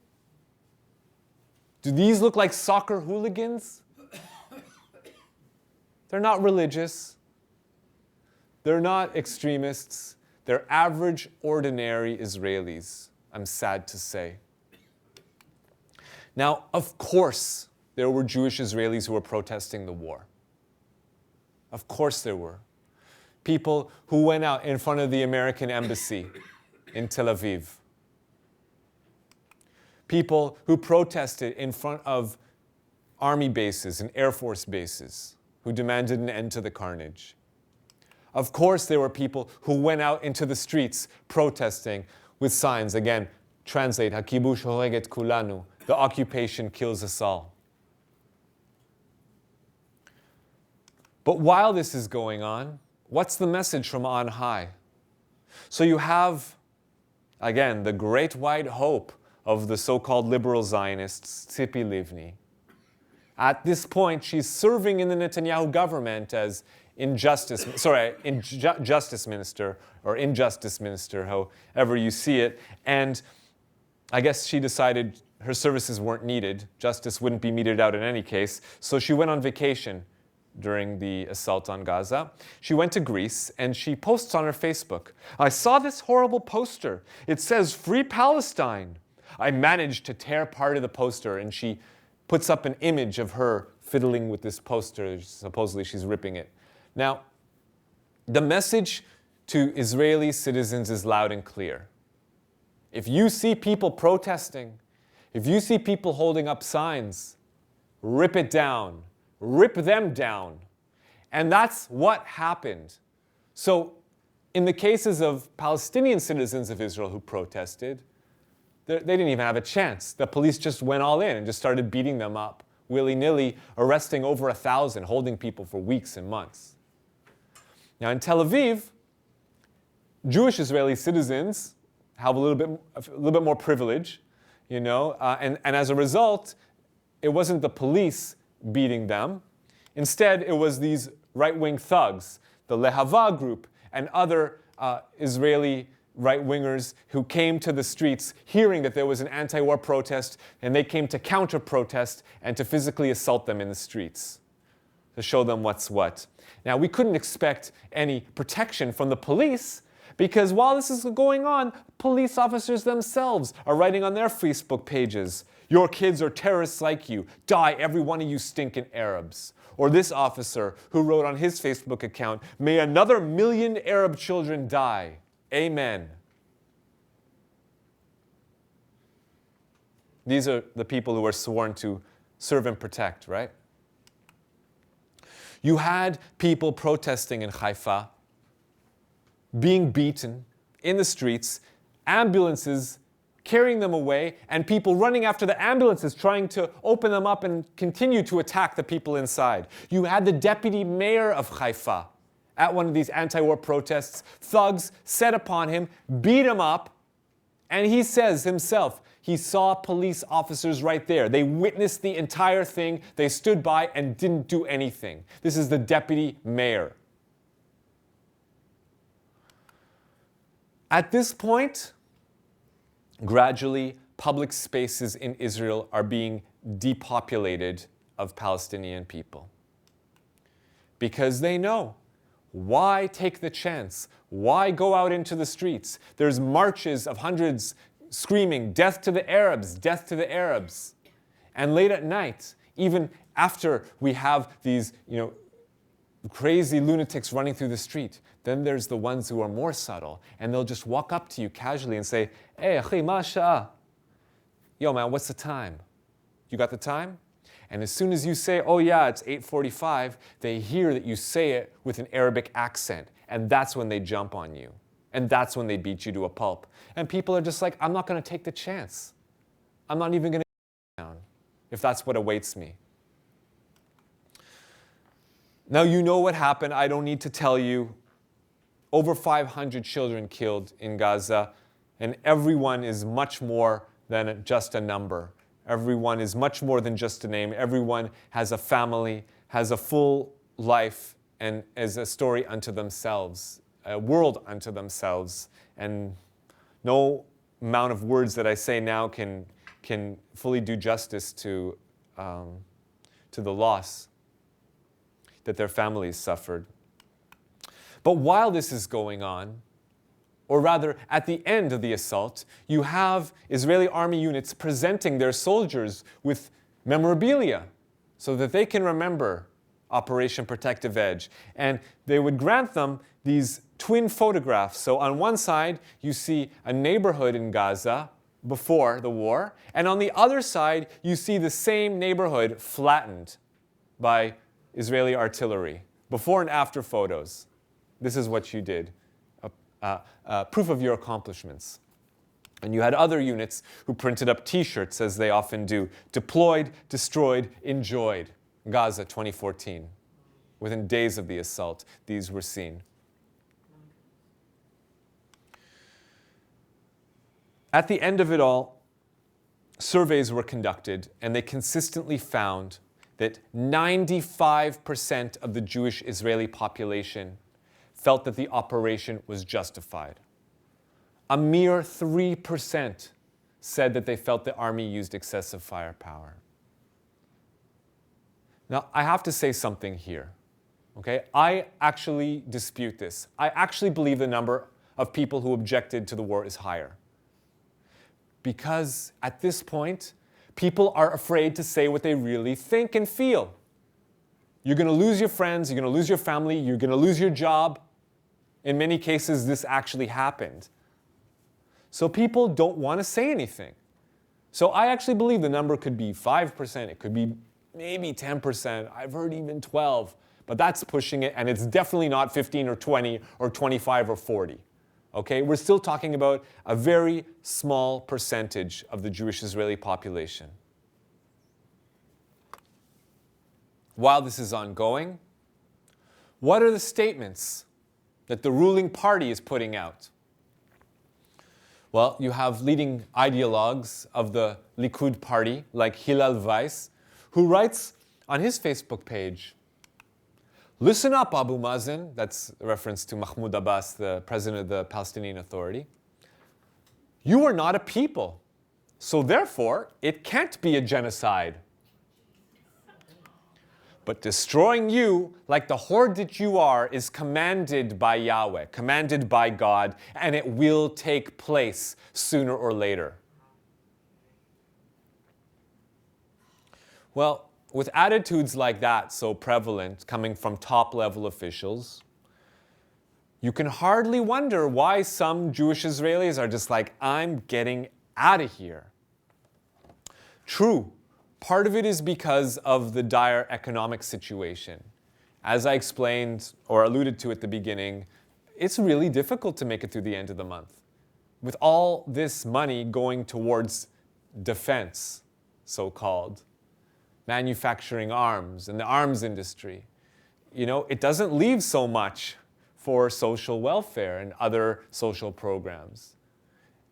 Do these look like soccer hooligans? They're not religious. They're not extremists. They're average, ordinary Israelis, I'm sad to say. Now, of course, there were Jewish Israelis who were protesting the war. Of course there were. People who went out in front of the American embassy in Tel Aviv. People who protested in front of army bases and Air Force bases, who demanded an end to the carnage. Of course, there were people who went out into the streets protesting with signs, again, translate, Hakibush horeget kulanu, the occupation kills us all. But while this is going on, what's the message from on high? So you have Again, the great white hope of the so-called liberal Zionists, Tzipi Livni. At this point, she's serving in the Netanyahu government as justice minister, or injustice minister, however you see it. And I guess she decided her services weren't needed. Justice wouldn't be meted out in any case. So she went on vacation during the assault on Gaza. She went to Greece, and she posts on her Facebook, "I saw this horrible poster. It says Free Palestine." I managed to tear part of the poster, and she puts up an image of her fiddling with this poster. Supposedly she's ripping it. Now, the message to Israeli citizens is loud and clear. If you see people protesting, if you see people holding up signs, rip it down. Rip them down. And that's what happened. So, in the cases of Palestinian citizens of Israel who protested, they didn't even have a chance. The police just went all in and just started beating them up, willy-nilly, arresting over 1,000, holding people for weeks and months. Now in Tel Aviv, Jewish Israeli citizens have a little bit more privilege, and as a result, it wasn't the police beating them. Instead, it was these right-wing thugs, the Lehava group, and other Israeli right-wingers who came to the streets hearing that there was an anti-war protest, and they came to counter-protest and to physically assault them in the streets, to show them what's what. Now, we couldn't expect any protection from the police, because while this is going on, police officers themselves are writing on their Facebook pages, "Your kids are terrorists like you. Die, every one of you stinking Arabs." Or this officer who wrote on his Facebook account, "May another 1,000,000 Arab children die. Amen." These are the people who are sworn to serve and protect, right? You had people protesting in Haifa, being beaten in the streets, ambulances carrying them away, and people running after the ambulances trying to open them up and continue to attack the people inside. You had the deputy mayor of Haifa at one of these anti-war protests. Thugs set upon him, beat him up, and he says himself he saw police officers right there. They witnessed the entire thing. They stood by and didn't do anything. This is the deputy mayor. At this point, gradually, public spaces in Israel are being depopulated of Palestinian people. Because they know, why take the chance? Why go out into the streets? There's marches of hundreds screaming, "Death to the Arabs, death to the Arabs." And late at night, even after we have these, crazy lunatics running through the street, then there's the ones who are more subtle, and they'll just walk up to you casually and say, "Hey, akhi, ma sha'a? Yo, man, what's the time? You got the time?" And as soon as you say, "Oh yeah, it's 8:45, they hear that you say it with an Arabic accent, and that's when they jump on you. And that's when they beat you to a pulp. And people are just like, "I'm not going to take the chance. I'm not even going to down if that's what awaits me." Now you know what happened. I don't need to tell you. Over 500 children killed in Gaza, and everyone is much more than just a number. Everyone is much more than just a name. Everyone has a family, has a full life, and is a story unto themselves, a world unto themselves. And no amount of words that I say now can fully do justice to the loss that their families suffered. But while this is going on, or rather at the end of the assault, you have Israeli army units presenting their soldiers with memorabilia so that they can remember Operation Protective Edge. And they would grant them these twin photographs. So on one side, you see a neighborhood in Gaza before the war, and on the other side, you see the same neighborhood flattened by Israeli artillery. Before and after photos. This is what you did. Proof of your accomplishments. And you had other units who printed up T-shirts, as they often do. Deployed, destroyed, enjoyed. Gaza 2014. Within days of the assault, these were seen. At the end of it all, surveys were conducted, and they consistently found that 95% of the Jewish Israeli population felt that the operation was justified. A mere 3% said that they felt the army used excessive firepower. Now, I have to say something here, okay? I actually dispute this. I actually believe the number of people who objected to the war is higher. Because at this point, people are afraid to say what they really think and feel. You're going to lose your friends, you're going to lose your family, you're going to lose your job. In many cases, this actually happened. So people don't want to say anything. So I actually believe the number could be 5%, it could be maybe 10%, I've heard even 12, but that's pushing it, and it's definitely not 15 or 20 or 25 or 40. Okay, we're still talking about a very small percentage of the Jewish Israeli population. While this is ongoing, what are the statements that the ruling party is putting out? Well, you have leading ideologues of the Likud party, like Hillel Weiss, who writes on his Facebook page, "Listen up, Abu Mazen," that's a reference to Mahmoud Abbas, the president of the Palestinian Authority. "You are not a people, so therefore it can't be a genocide. But destroying you, like the horde that you are, is commanded by Yahweh, commanded by God, and it will take place sooner or later." Well, with attitudes like that so prevalent coming from top-level officials, you can hardly wonder why some Jewish Israelis are just like, I'm getting out of here. True, part of it is because of the dire economic situation. As I explained or alluded to at the beginning, it's really difficult to make it through the end of the month. With all this money going towards defense, so-called, manufacturing arms and the arms industry, it doesn't leave so much for social welfare and other social programs.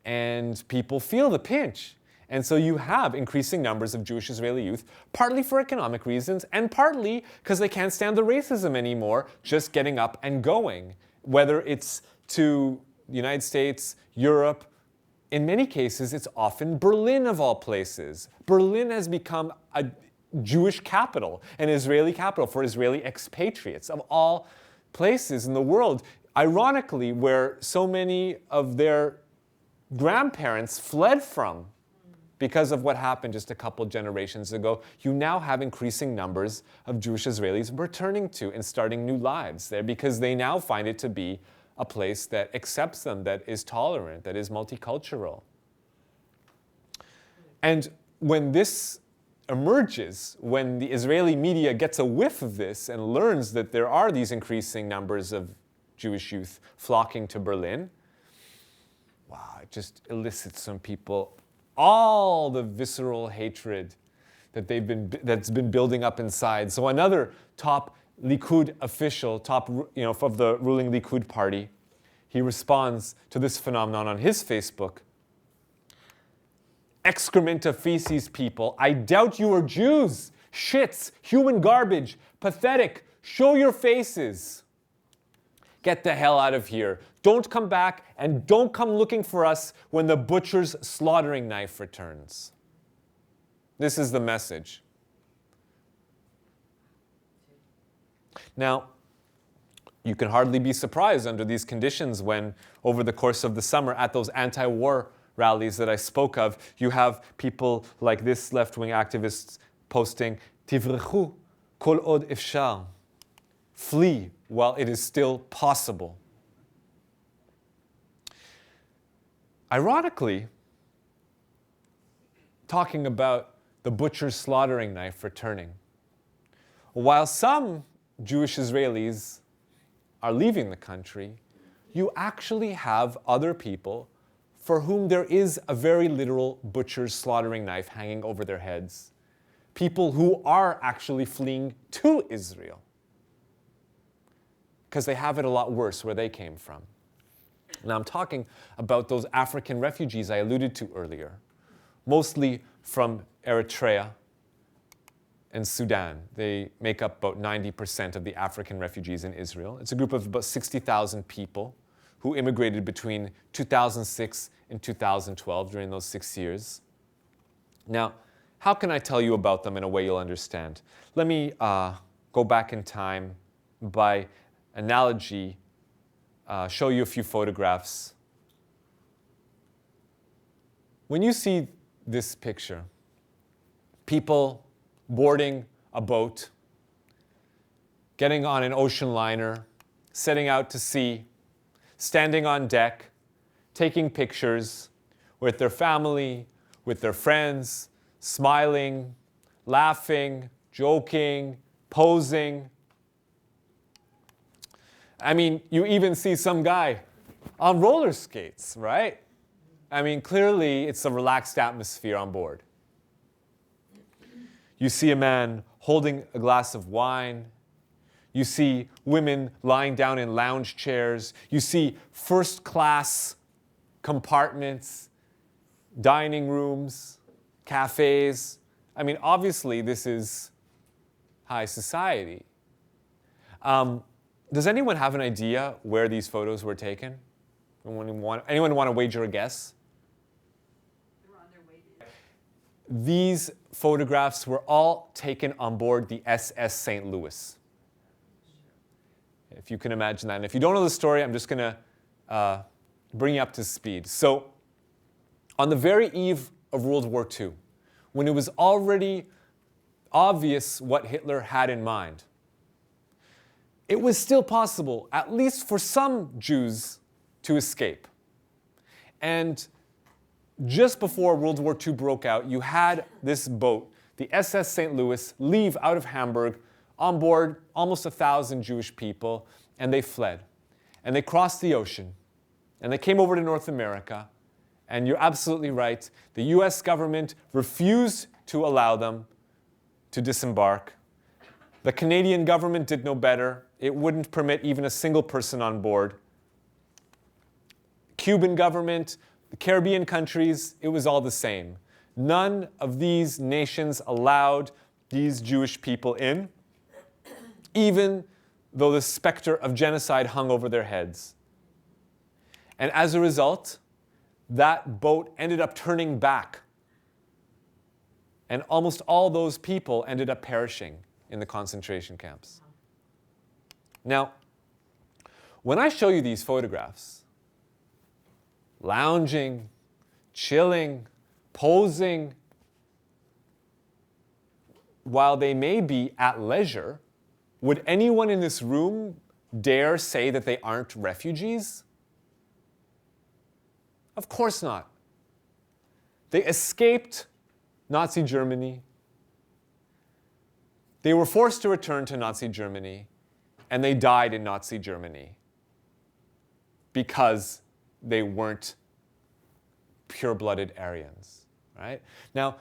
And people feel the pinch. And so you have increasing numbers of Jewish Israeli youth, partly for economic reasons and partly because they can't stand the racism anymore, just getting up and going. Whether it's to the United States, Europe, in many cases it's often Berlin of all places. Berlin has become a Jewish capital, an Israeli capital for Israeli expatriates of all places in the world. Ironically, where so many of their grandparents fled from because of what happened just a couple generations ago, you now have increasing numbers of Jewish Israelis returning to and starting new lives there because they now find it to be a place that accepts them, that is tolerant, that is multicultural. And when this emerges, when the Israeli media gets a whiff of this and learns that there are these increasing numbers of Jewish youth flocking to Berlin, wow, it just elicits from people all the visceral hatred that's been building up inside. So another top Likud official, of the ruling Likud party, he responds to this phenomenon on his Facebook. "Excrement of feces, people. I doubt you are Jews. Shits, human garbage, pathetic. Show your faces. Get the hell out of here. Don't come back and don't come looking for us when the butcher's slaughtering knife returns." This is the message. Now, you can hardly be surprised under these conditions when, over the course of the summer, at those anti-war rallies that I spoke of, you have people like this left-wing activists posting, "Tivrechu kol od efshar." Flee while it is still possible. Ironically, talking about the butcher's slaughtering knife returning, while some Jewish Israelis are leaving the country, you actually have other people for whom there is a very literal butcher's slaughtering knife hanging over their heads. People who are actually fleeing to Israel because they have it a lot worse where they came from. Now I'm talking about those African refugees I alluded to earlier, mostly from Eritrea and Sudan. They make up about 90% of the African refugees in Israel. It's a group of about 60,000 people who immigrated between 2006 and 2012 during those 6 years. Now, how can I tell you about them in a way you'll understand? Let me go back in time by analogy, show you a few photographs. When you see this picture, people boarding a boat, getting on an ocean liner, setting out to sea, standing on deck, taking pictures with their family, with their friends, smiling, laughing, joking, posing. I mean, you even see some guy on roller skates, right? I mean, clearly it's a relaxed atmosphere on board. You see a man holding a glass of wine. You see women lying down in lounge chairs. You see first-class compartments, dining rooms, cafes. I mean, obviously, this is high society. Does anyone have an idea where these photos were taken? Anyone want to wager a guess? They were on their way to... These photographs were all taken on board the SS St. Louis. If you can imagine that. And if you don't know the story, I'm just going to bring you up to speed. So, on the very eve of World War II, when it was already obvious what Hitler had in mind, it was still possible, at least for some Jews, to escape. And just before World War II broke out, you had this boat, the SS St. Louis, leave out of Hamburg, on board almost 1,000 Jewish people, and they fled. And they crossed the ocean, and they came over to North America, and you're absolutely right, the US government refused to allow them to disembark. The Canadian government did no better. It wouldn't permit even a single person on board. Cuban government, the Caribbean countries, it was all the same. None of these nations allowed these Jewish people in, even though the specter of genocide hung over their heads. And as a result, that boat ended up turning back. And almost all those people ended up perishing in the concentration camps. Now, when I show you these photographs, lounging, chilling, posing, while they may be at leisure, would anyone in this room dare say that they aren't refugees? Of course not. They escaped Nazi Germany. They were forced to return to Nazi Germany, and they died in Nazi Germany because they weren't pure-blooded Aryans, right? Now,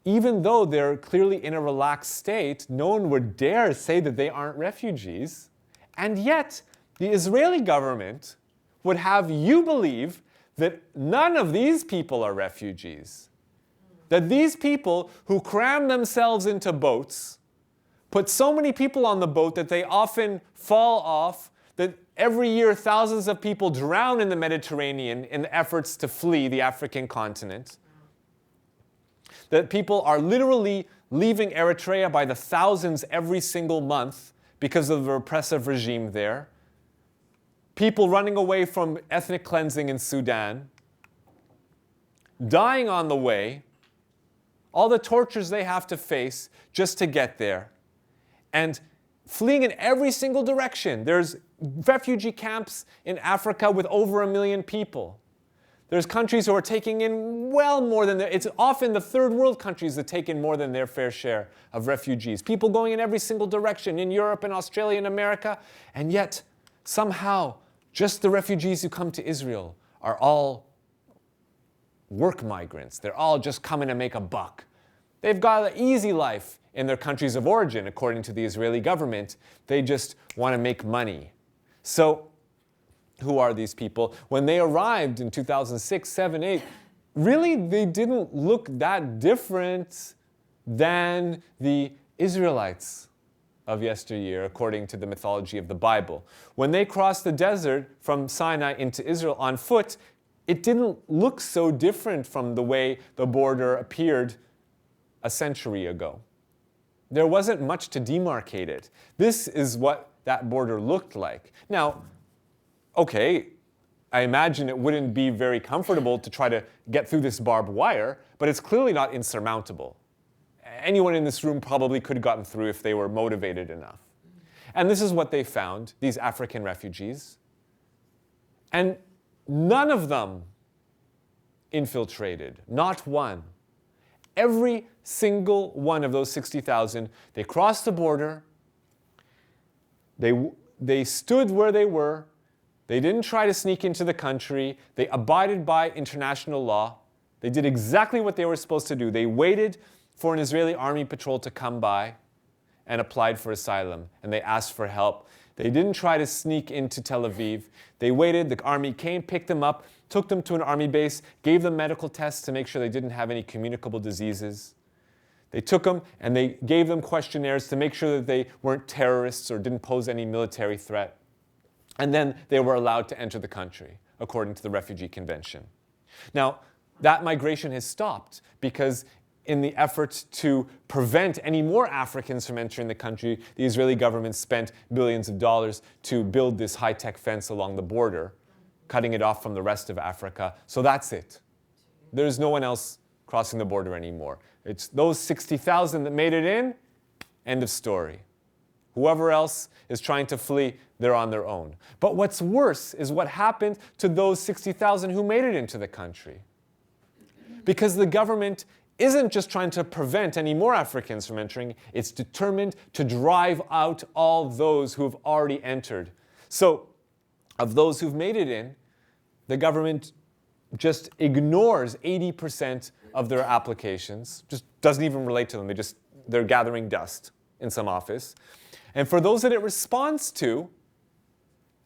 even though they're clearly in a relaxed state, no one would dare say that they aren't refugees, and yet the Israeli government would have you believe that none of these people are refugees. That these people who cram themselves into boats, put so many people on the boat that they often fall off, that every year thousands of people drown in the Mediterranean in efforts to flee the African continent, that people are literally leaving Eritrea by the thousands every single month because of the repressive regime there, people running away from ethnic cleansing in Sudan, dying on the way, all the tortures they have to face just to get there, and fleeing in every single direction. There's refugee camps in Africa with over 1 million people. There's countries who are taking in well more than it's often the third world countries that take in more than their fair share of refugees. People going in every single direction in Europe and Australia and America, and yet somehow just the refugees who come to Israel are all work migrants. They're all just coming to make a buck. They've got an easy life in their countries of origin, according to the Israeli government. They just want to make money. So who are these people, when they arrived in 2006, 7, 8, really they didn't look that different than the Israelites of yesteryear, according to the mythology of the Bible. When they crossed the desert from Sinai into Israel on foot, it didn't look so different from the way the border appeared a century ago. There wasn't much to demarcate it. This is what that border looked like. Now, okay, I imagine it wouldn't be very comfortable to try to get through this barbed wire, but it's clearly not insurmountable. Anyone in this room probably could have gotten through if they were motivated enough. And this is what they found, these African refugees. And none of them infiltrated, not one. Every single one of those 60,000, they crossed the border, they stood where they were, they didn't try to sneak into the country, they abided by international law, they did exactly what they were supposed to do. They waited for an Israeli army patrol to come by and applied for asylum, and they asked for help. They didn't try to sneak into Tel Aviv. They waited, the army came, picked them up, took them to an army base, gave them medical tests to make sure they didn't have any communicable diseases. They took them and they gave them questionnaires to make sure that they weren't terrorists or didn't pose any military threat. And then they were allowed to enter the country, according to the Refugee Convention. Now, that migration has stopped because in the effort to prevent any more Africans from entering the country, the Israeli government spent billions of dollars to build this high-tech fence along the border, cutting it off from the rest of Africa. So that's it. There's no one else crossing the border anymore. It's those 60,000 that made it in, end of story. Whoever else is trying to flee, they're on their own. But what's worse is what happened to those 60,000 who made it into the country. Because the government isn't just trying to prevent any more Africans from entering, it's determined to drive out all those who have already entered. So, of those who've made it in, the government just ignores 80% of their applications, just doesn't even relate to them. They're gathering dust in some office. And for those that it responds to,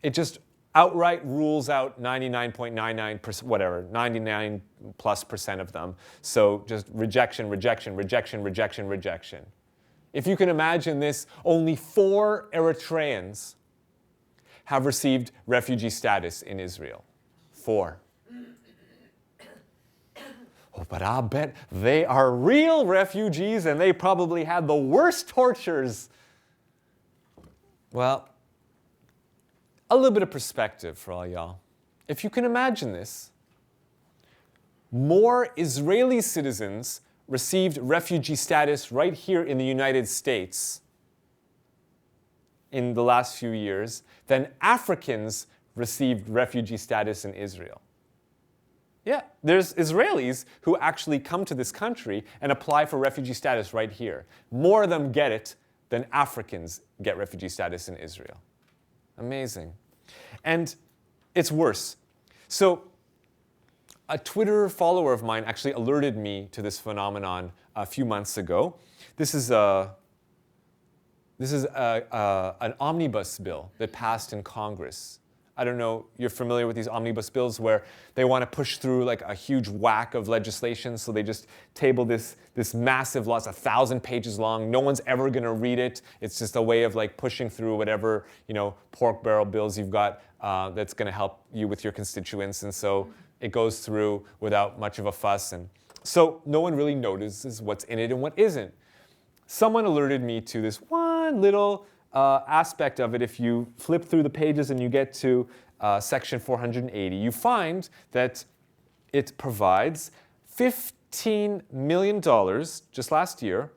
it just outright rules out 99.99%, whatever, 99+% of them. So just rejection, rejection, rejection, rejection, rejection. If you can imagine this, only 4 Eritreans have received refugee status in Israel. 4. Oh, but I'll bet they are real refugees and they probably had the worst tortures. Well, a little bit of perspective for all y'all. If you can imagine this, more Israeli citizens received refugee status right here in the United States in the last few years than Africans received refugee status in Israel. Yeah, there's Israelis who actually come to this country and apply for refugee status right here. More of them get it than Africans get refugee status in Israel. Amazing. And it's worse. So a Twitter follower of mine actually alerted me to this phenomenon a few months ago. This is an omnibus bill that passed in Congress. I don't know, you're familiar with these omnibus bills where they want to push through like a huge whack of legislation, so they just table this massive law. It's 1,000 pages long. No one's ever going to read it. It's just a way of like pushing through whatever, pork barrel bills you've got that's going to help you with your constituents. And so it goes through without much of a fuss. And so no one really notices what's in it and what isn't. Someone alerted me to this one little aspect of it. If you flip through the pages and you get to section 480, you find that it provides $15 million just last year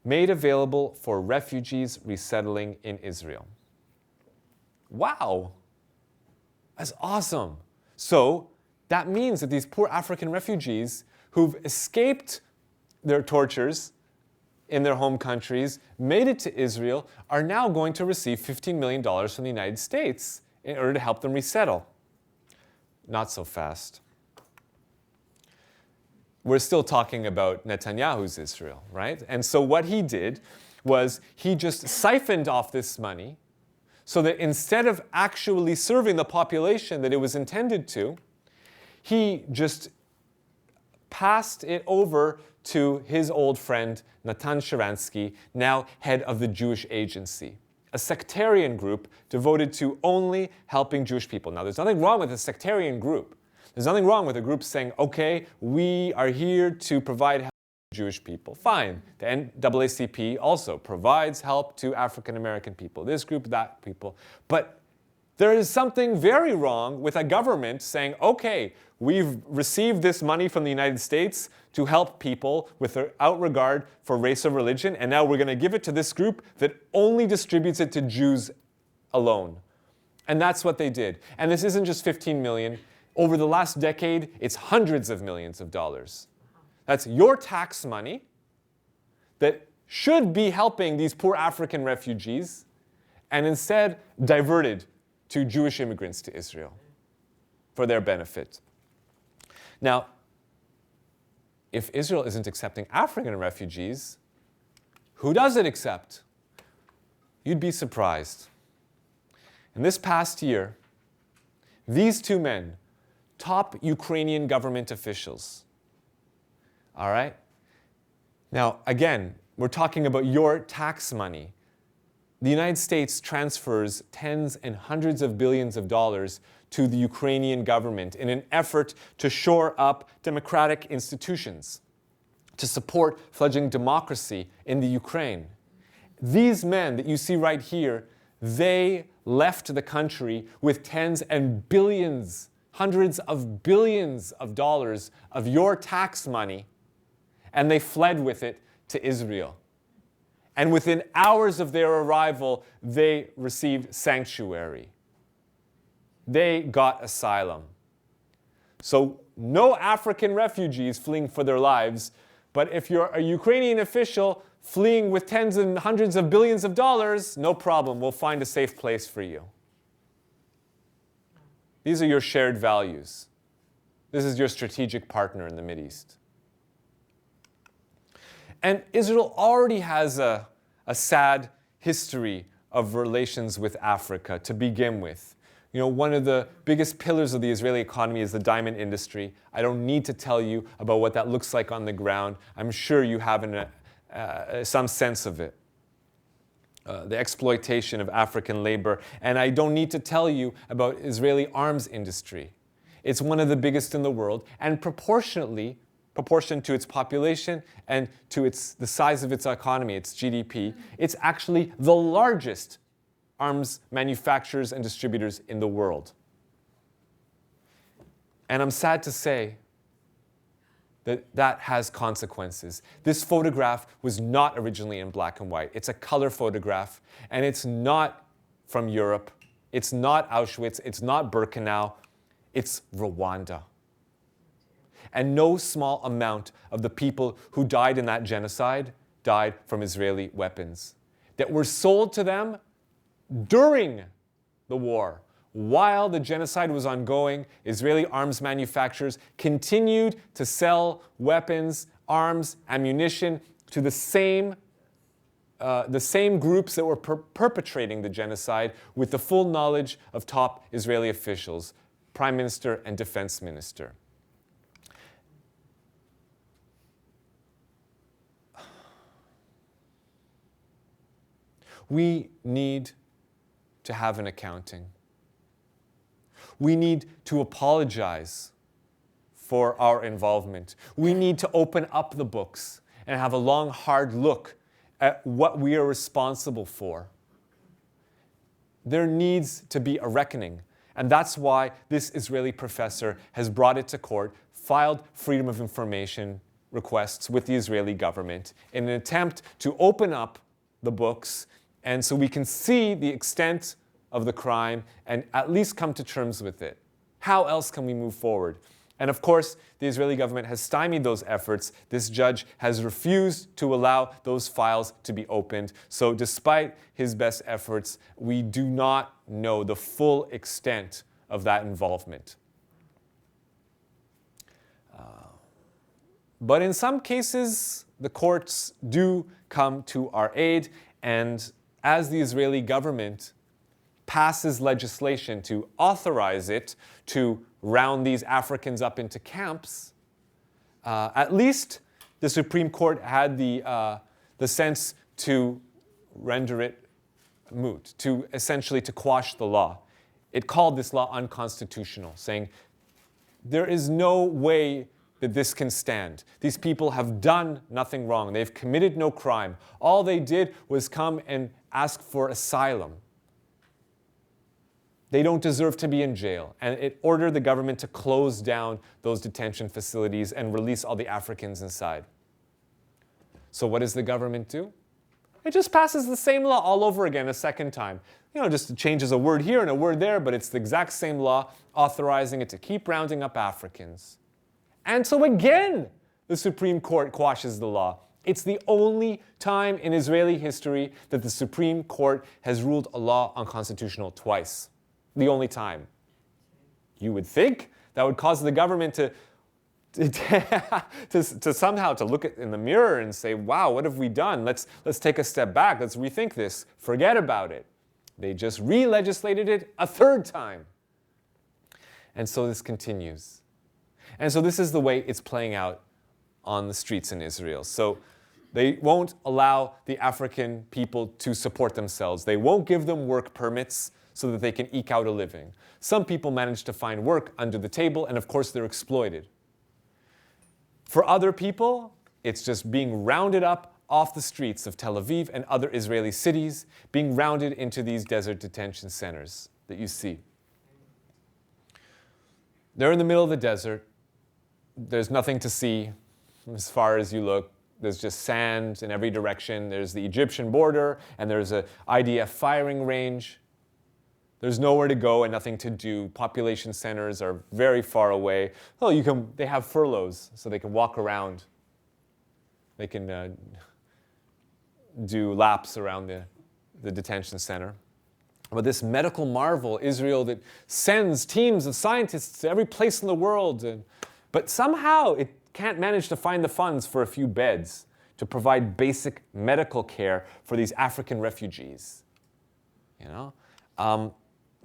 made available for refugees resettling in Israel. Wow, that's awesome. So that means that these poor African refugees who've escaped their tortures in their home countries, made it to Israel, are now going to receive $15 million from the United States in order to help them resettle. Not so fast. We're still talking about Netanyahu's Israel, right? And so what he did was he just siphoned off this money so that instead of actually serving the population that it was intended to, he just passed it over to his old friend, Natan Sharansky, now head of the Jewish Agency, a sectarian group devoted to only helping Jewish people. Now, there's nothing wrong with a sectarian group. There's nothing wrong with a group saying, okay, we are here to provide help to Jewish people. Fine. The NAACP also provides help to African American people, this group, that people. But there is something very wrong with a government saying, okay, we've received this money from the United States to help people without regard for race or religion, and now we're going to give it to this group that only distributes it to Jews alone. And that's what they did. And this isn't just 15 million. Over the last decade, it's hundreds of millions of dollars. That's your tax money that should be helping these poor African refugees and instead diverted to Jewish immigrants to Israel for their benefit. Now, if Israel isn't accepting African refugees, who does it accept? You'd be surprised. In this past year, these two men, top Ukrainian government officials, all right? Now, again, we're talking about your tax money. The United States transfers tens and hundreds of billions of dollars to the Ukrainian government in an effort to shore up democratic institutions, to support fledgling democracy in the Ukraine. These men that you see right here, they left the country with tens and billions, hundreds of billions of dollars of your tax money, and they fled with it to Israel. And within hours of their arrival, they received sanctuary. They got asylum. So no African refugees fleeing for their lives, but if you're a Ukrainian official fleeing with tens and hundreds of billions of dollars, no problem, we'll find a safe place for you. These are your shared values. This is your strategic partner in the Mideast. And Israel already has a sad history of relations with Africa to begin with. You know, one of the biggest pillars of the Israeli economy is the diamond industry. I don't need to tell you about what that looks like on the ground. I'm sure you have some sense of it. The exploitation of African labor. And I don't need to tell you about Israeli arms industry. It's one of the biggest in the world, and proportioned to its population and to the size of its economy, its GDP, it's actually the largest arms manufacturers and distributors in the world. And I'm sad to say that that has consequences. This photograph was not originally in black and white. It's a color photograph, and it's not from Europe. It's not Auschwitz. It's not Birkenau. It's Rwanda. And no small amount of the people who died in that genocide died from Israeli weapons that were sold to them during the war. While the genocide was ongoing, Israeli arms manufacturers continued to sell weapons, arms, ammunition to the same groups that were perpetrating the genocide with the full knowledge of top Israeli officials, Prime Minister and Defense Minister. We need to have an accounting. We need to apologize for our involvement. We need to open up the books and have a long, hard look at what we are responsible for. There needs to be a reckoning. And that's why this Israeli professor has brought it to court, filed freedom of information requests with the Israeli government in an attempt to open up the books and so we can see the extent of the crime and at least come to terms with it. How else can we move forward? And of course, the Israeli government has stymied those efforts. This judge has refused to allow those files to be opened. So despite his best efforts, we do not know the full extent of that involvement. But in some cases, the courts do come to our aid, and as the Israeli government passes legislation to authorize it to round these Africans up into camps, at least the Supreme Court had the sense to render it moot, to essentially to quash the law. It called this law unconstitutional, saying there is no way that this can stand. These people have done nothing wrong. They've committed no crime. All they did was come and ask for asylum. They don't deserve to be in jail. And it ordered the government to close down those detention facilities and release all the Africans inside. So what does the government do? It just passes the same law all over again a second time. Just changes a word here and a word there, but it's the exact same law authorizing it to keep rounding up Africans. And so again, the Supreme Court quashes the law. It's the only time in Israeli history that the Supreme Court has ruled a law unconstitutional twice. The only time. You would think that would cause the government to somehow to look in the mirror and say, wow, what have we done? Let's take a step back. Let's rethink this. Forget about it. They just re-legislated it a third time. And so this continues. And so this is the way it's playing out on the streets in Israel. So they won't allow the African people to support themselves. They won't give them work permits so that they can eke out a living. Some people manage to find work under the table, and of course they're exploited. For other people, it's just being rounded up off the streets of Tel Aviv and other Israeli cities, being rounded into these desert detention centers that you see. They're in the middle of the desert. There's nothing to see as far as you look. There's just sand in every direction. There's the Egyptian border, and there's an IDF firing range. There's nowhere to go and nothing to do. Population centers are very far away. Oh, they have furloughs, so they can walk around. They can do laps around the detention center. But this medical marvel, Israel, that sends teams of scientists to every place in the world, but somehow it can't manage to find the funds for a few beds to provide basic medical care for these African refugees.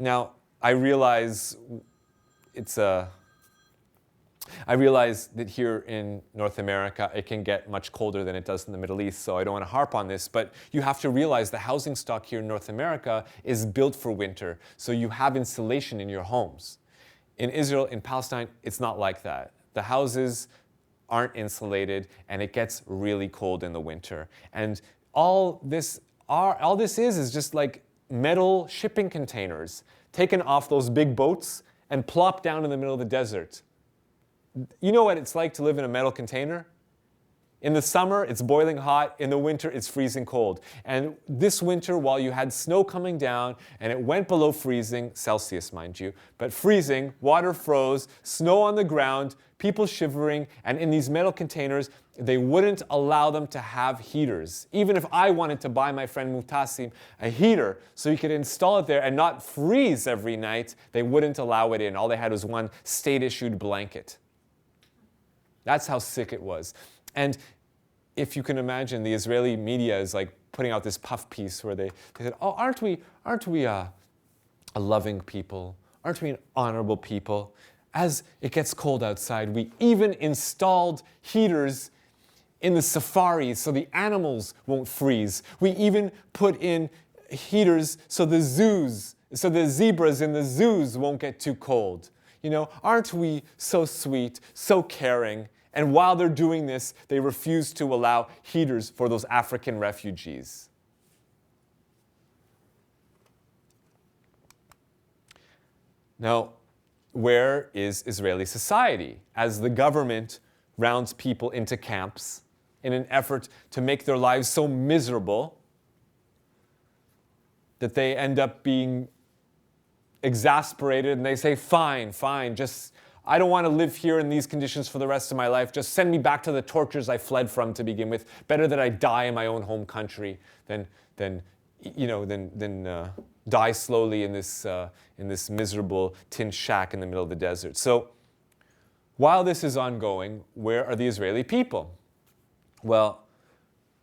Now, I realize that here in North America, it can get much colder than it does in the Middle East, so I don't want to harp on this, but you have to realize the housing stock here in North America is built for winter, so you have insulation in your homes. In Israel, in Palestine, it's not like that. The houses aren't insulated, and it gets really cold in the winter. And all this is just like metal shipping containers taken off those big boats and plopped down in the middle of the desert. You know what it's like to live in a metal container? In the summer, it's boiling hot. In the winter, it's freezing cold. And this winter, while you had snow coming down and it went below freezing, Celsius, mind you, but freezing, water froze, snow on the ground, people shivering, and in these metal containers, they wouldn't allow them to have heaters. Even if I wanted to buy my friend Mutasim a heater so he could install it there and not freeze every night, they wouldn't allow it in. All they had was one state-issued blanket. That's how sick it was. And if you can imagine, the Israeli media is like putting out this puff piece where they said, oh, aren't we a loving people? Aren't we an honorable people? As it gets cold outside, we even installed heaters in the safaris so the animals won't freeze. We even put in heaters so the zebras in the zoos won't get too cold. Aren't we so sweet, so caring? And while they're doing this, they refuse to allow heaters for those African refugees. Now, where is Israeli society as the government rounds people into camps in an effort to make their lives so miserable that they end up being exasperated and they say, fine, I don't want to live here in these conditions for the rest of my life. Just send me back to the tortures I fled from to begin with. Better that I die in my own home country than die slowly in this miserable tin shack in the middle of the desert. So while this is ongoing, where are the Israeli people? Well,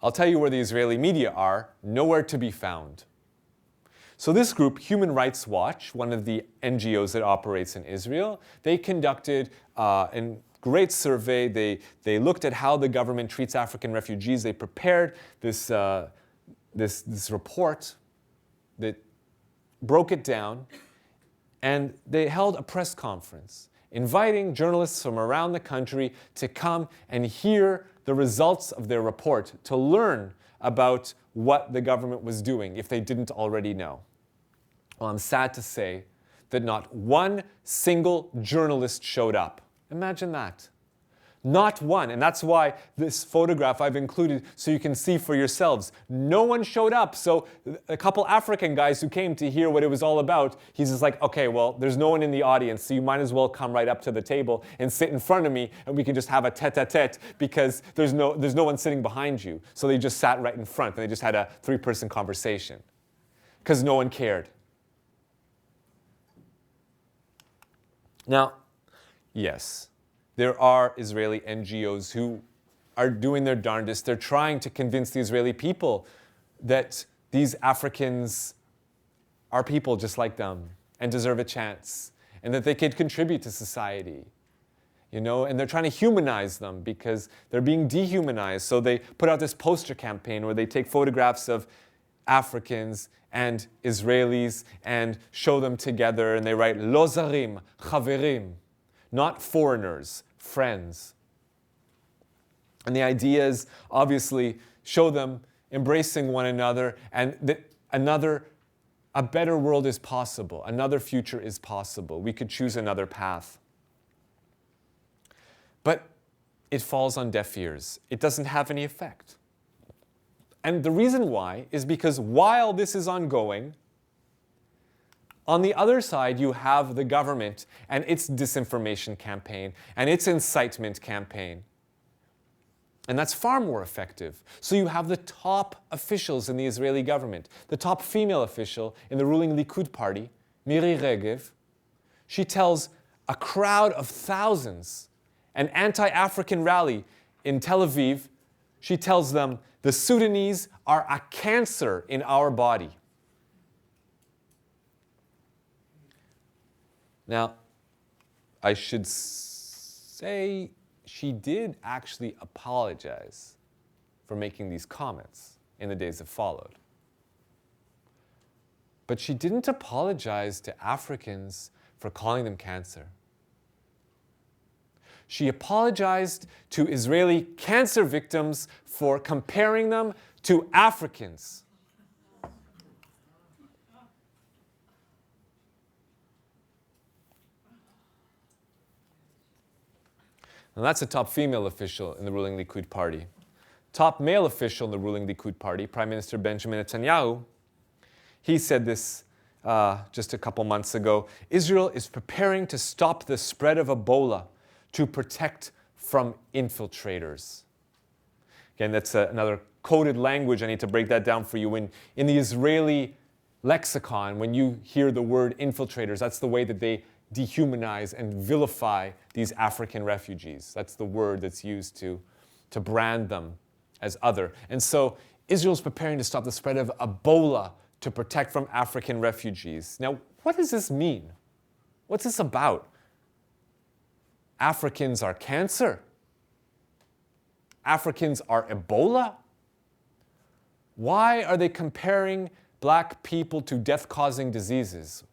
I'll tell you where the Israeli media are. Nowhere to be found. So this group, Human Rights Watch, one of the NGOs that operates in Israel, they conducted a great survey. They looked at how the government treats African refugees. They prepared this report that broke it down, and they held a press conference inviting journalists from around the country to come and hear the results of their report, to learn about what the government was doing if they didn't already know. Well, I'm sad to say that not one single journalist showed up. Imagine that. Not one. And that's why this photograph I've included so you can see for yourselves. No one showed up. So a couple African guys who came to hear what it was all about, he's just like, okay, well, there's no one in the audience, so you might as well come right up to the table and sit in front of me, and we can just have a tete-a-tete because there's no one sitting behind you. So they just sat right in front, and they just had a 3-person conversation because no one cared. Now, yes, there are Israeli NGOs who are doing their darndest. They're trying to convince the Israeli people that these Africans are people just like them and deserve a chance, and that they could contribute to society. And they're trying to humanize them because they're being dehumanized. So they put out this poster campaign where they take photographs of Africans and Israelis and show them together, and they write Lo Zarim, Chaverim, not foreigners, friends. And the idea is obviously show them embracing one another, and that a better world is possible, another future is possible. We could choose another path. But it falls on deaf ears. It doesn't have any effect. And the reason why is because while this is ongoing, on the other side, you have the government and its disinformation campaign and its incitement campaign. And that's far more effective. So you have the top officials in the Israeli government, the top female official in the ruling Likud party, Miri Regev. She tells a crowd of thousands, an anti-African rally in Tel Aviv, she tells them, the Sudanese are a cancer in our body. Now, I should say she did actually apologize for making these comments in the days that followed. But she didn't apologize to Africans for calling them cancer. She apologized to Israeli cancer victims for comparing them to Africans. And that's a top female official in the ruling Likud party. Top male official in the ruling Likud party, Prime Minister Benjamin Netanyahu, he said this just a couple months ago. Israel is preparing to stop the spread of Ebola to protect from infiltrators. Again, that's another coded language. I need to break that down for you. In the Israeli lexicon, when you hear the word infiltrators, that's the way that they dehumanize and vilify these African refugees. That's the word that's used to brand them as other. And so Israel's preparing to stop the spread of Ebola to protect from African refugees. Now, what does this mean? What's this about? Africans are cancer? Africans are Ebola? Why are they comparing black people to death-causing diseases?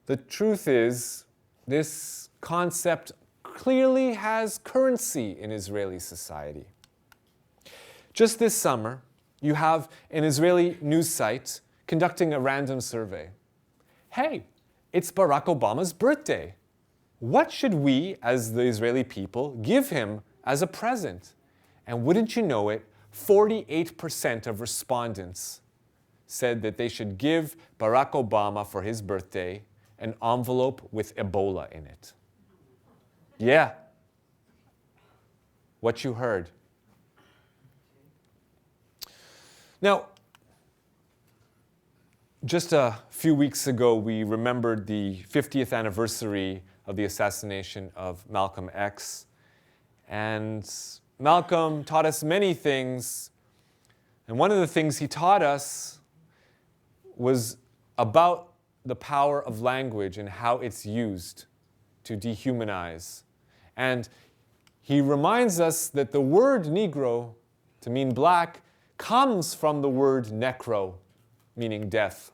The truth is, this concept clearly has currency in Israeli society. Just this summer, you have an Israeli news site conducting a random survey. Hey, it's Barack Obama's birthday. What should we, as the Israeli people, give him as a present? And wouldn't you know it, 48% of respondents said that they should give Barack Obama for his birthday an envelope with Ebola in it. Yeah. What you heard. Now, just a few weeks ago, we remembered the 50th anniversary of the assassination of Malcolm X. And Malcolm taught us many things. And one of the things he taught us was about the power of language and how it's used to dehumanize. And he reminds us that the word Negro, to mean black, comes from the word necro, meaning death.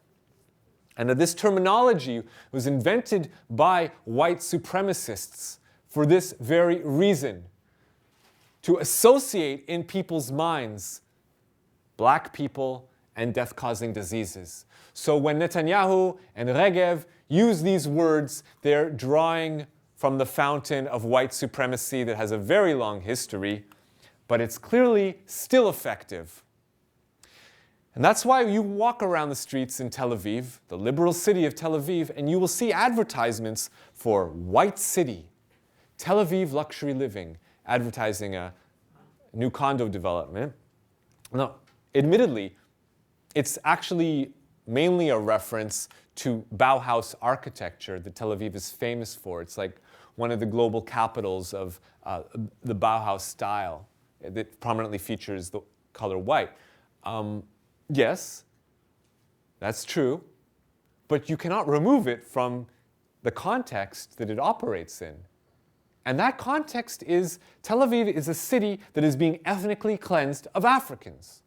And that this terminology was invented by white supremacists for this very reason, to associate in people's minds black people and death-causing diseases. So when Netanyahu and Regev use these words, they're drawing from the fountain of white supremacy that has a very long history, but it's clearly still effective. And that's why you walk around the streets in Tel Aviv, the liberal city of Tel Aviv, and you will see advertisements for White City, Tel Aviv Luxury Living, advertising a new condo development. Now, admittedly, it's actually mainly a reference to Bauhaus architecture that Tel Aviv is famous for. It's like one of the global capitals of the Bauhaus style that prominently features the color white. Yes, that's true, but you cannot remove it from the context that it operates in. And that context is Tel Aviv is a city that is being ethnically cleansed of Africans.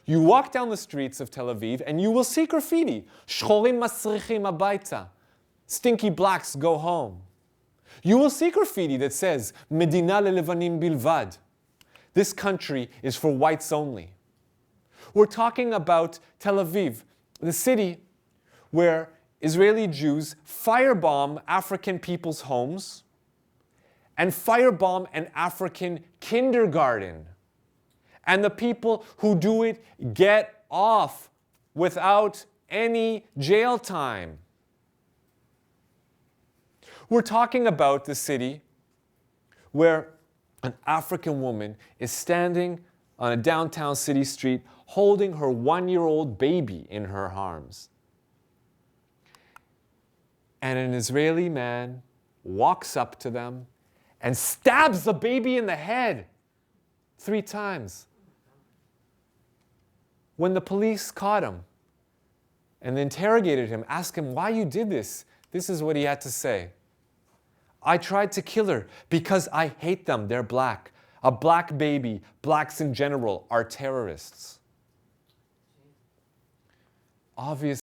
You walk down the streets of Tel Aviv and you will see graffiti. Shchorim masrichim habayta. Stinky blacks go home. You will see graffiti that says, Medina lelevanim bilvad. This country is for whites only. We're talking about Tel Aviv, the city where Israeli Jews firebomb African people's homes and firebomb an African kindergarten. And the people who do it get off without any jail time. We're talking about the city where an African woman is standing on a downtown city street holding her 1-year-old baby in her arms. And an Israeli man walks up to them and stabs the baby in the head 3 times. When the police caught him and interrogated him, asked him why you did this, this is what he had to say. I tried to kill her because I hate them, they're black. A black baby, blacks in general, are terrorists. Obviously,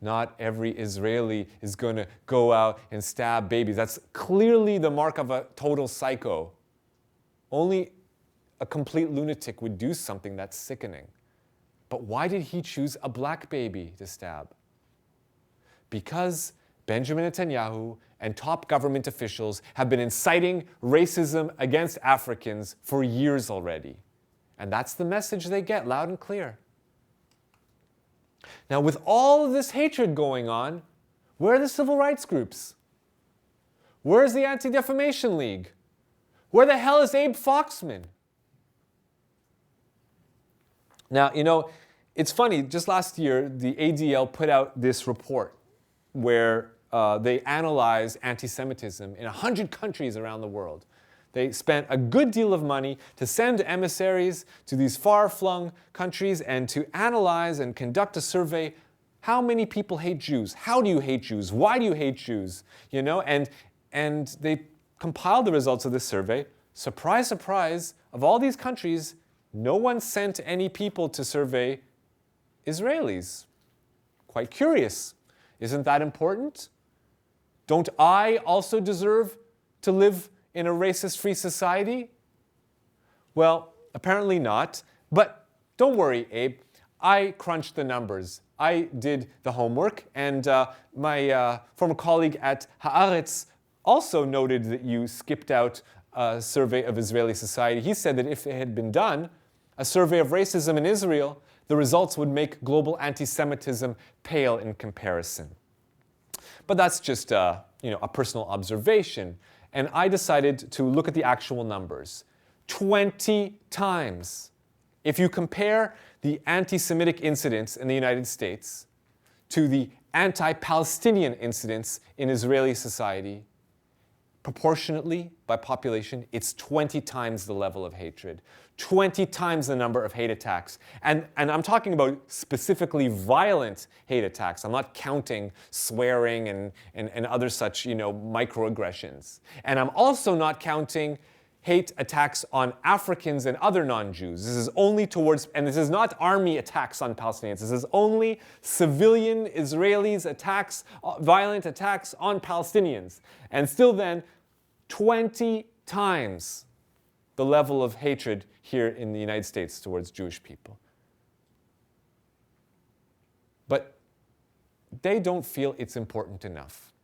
not every Israeli is going to go out and stab babies. That's clearly the mark of a total psycho. Only a complete lunatic would do something that's sickening. But why did he choose a black baby to stab? Because Benjamin Netanyahu and top government officials have been inciting racism against Africans for years already. And that's the message they get loud and clear. Now, with all of this hatred going on, where are the civil rights groups? Where's the Anti-Defamation League? Where the hell is Abe Foxman? Now, you know, it's funny, just last year, the ADL put out this report where they analyzed anti-Semitism in 100 countries around the world. They spent a good deal of money to send emissaries to these far-flung countries and to analyze and conduct a survey. How many people hate Jews? How do you hate Jews? Why do you hate Jews? You know, and they compiled the results of this survey. Surprise, surprise, of all these countries, no one sent any people to survey Israelis. Quite curious. Isn't that important? Don't I also deserve to live in a racist-free society? Well, apparently not. But don't worry, Abe. I crunched the numbers. I did the homework, and my former colleague at Haaretz also noted that you skipped out a survey of Israeli society. He said that if it had been done, a survey of racism in Israel, the results would make global anti-Semitism pale in comparison. But that's just a personal observation. And I decided to look at the actual numbers. 20 times. If you compare the anti-Semitic incidents in the United States to the anti-Palestinian incidents in Israeli society, proportionately by population, it's 20 times the level of hatred, 20 times the number of hate attacks. And I'm talking about specifically violent hate attacks. I'm not counting swearing and other such, microaggressions. And I'm also not counting hate attacks on Africans and other non-Jews. This is only towards, and this is not army attacks on Palestinians. This is only civilian Israelis attacks, violent attacks on Palestinians. And still then, 20 times the level of hatred here in the United States towards Jewish people. But they don't feel it's important enough.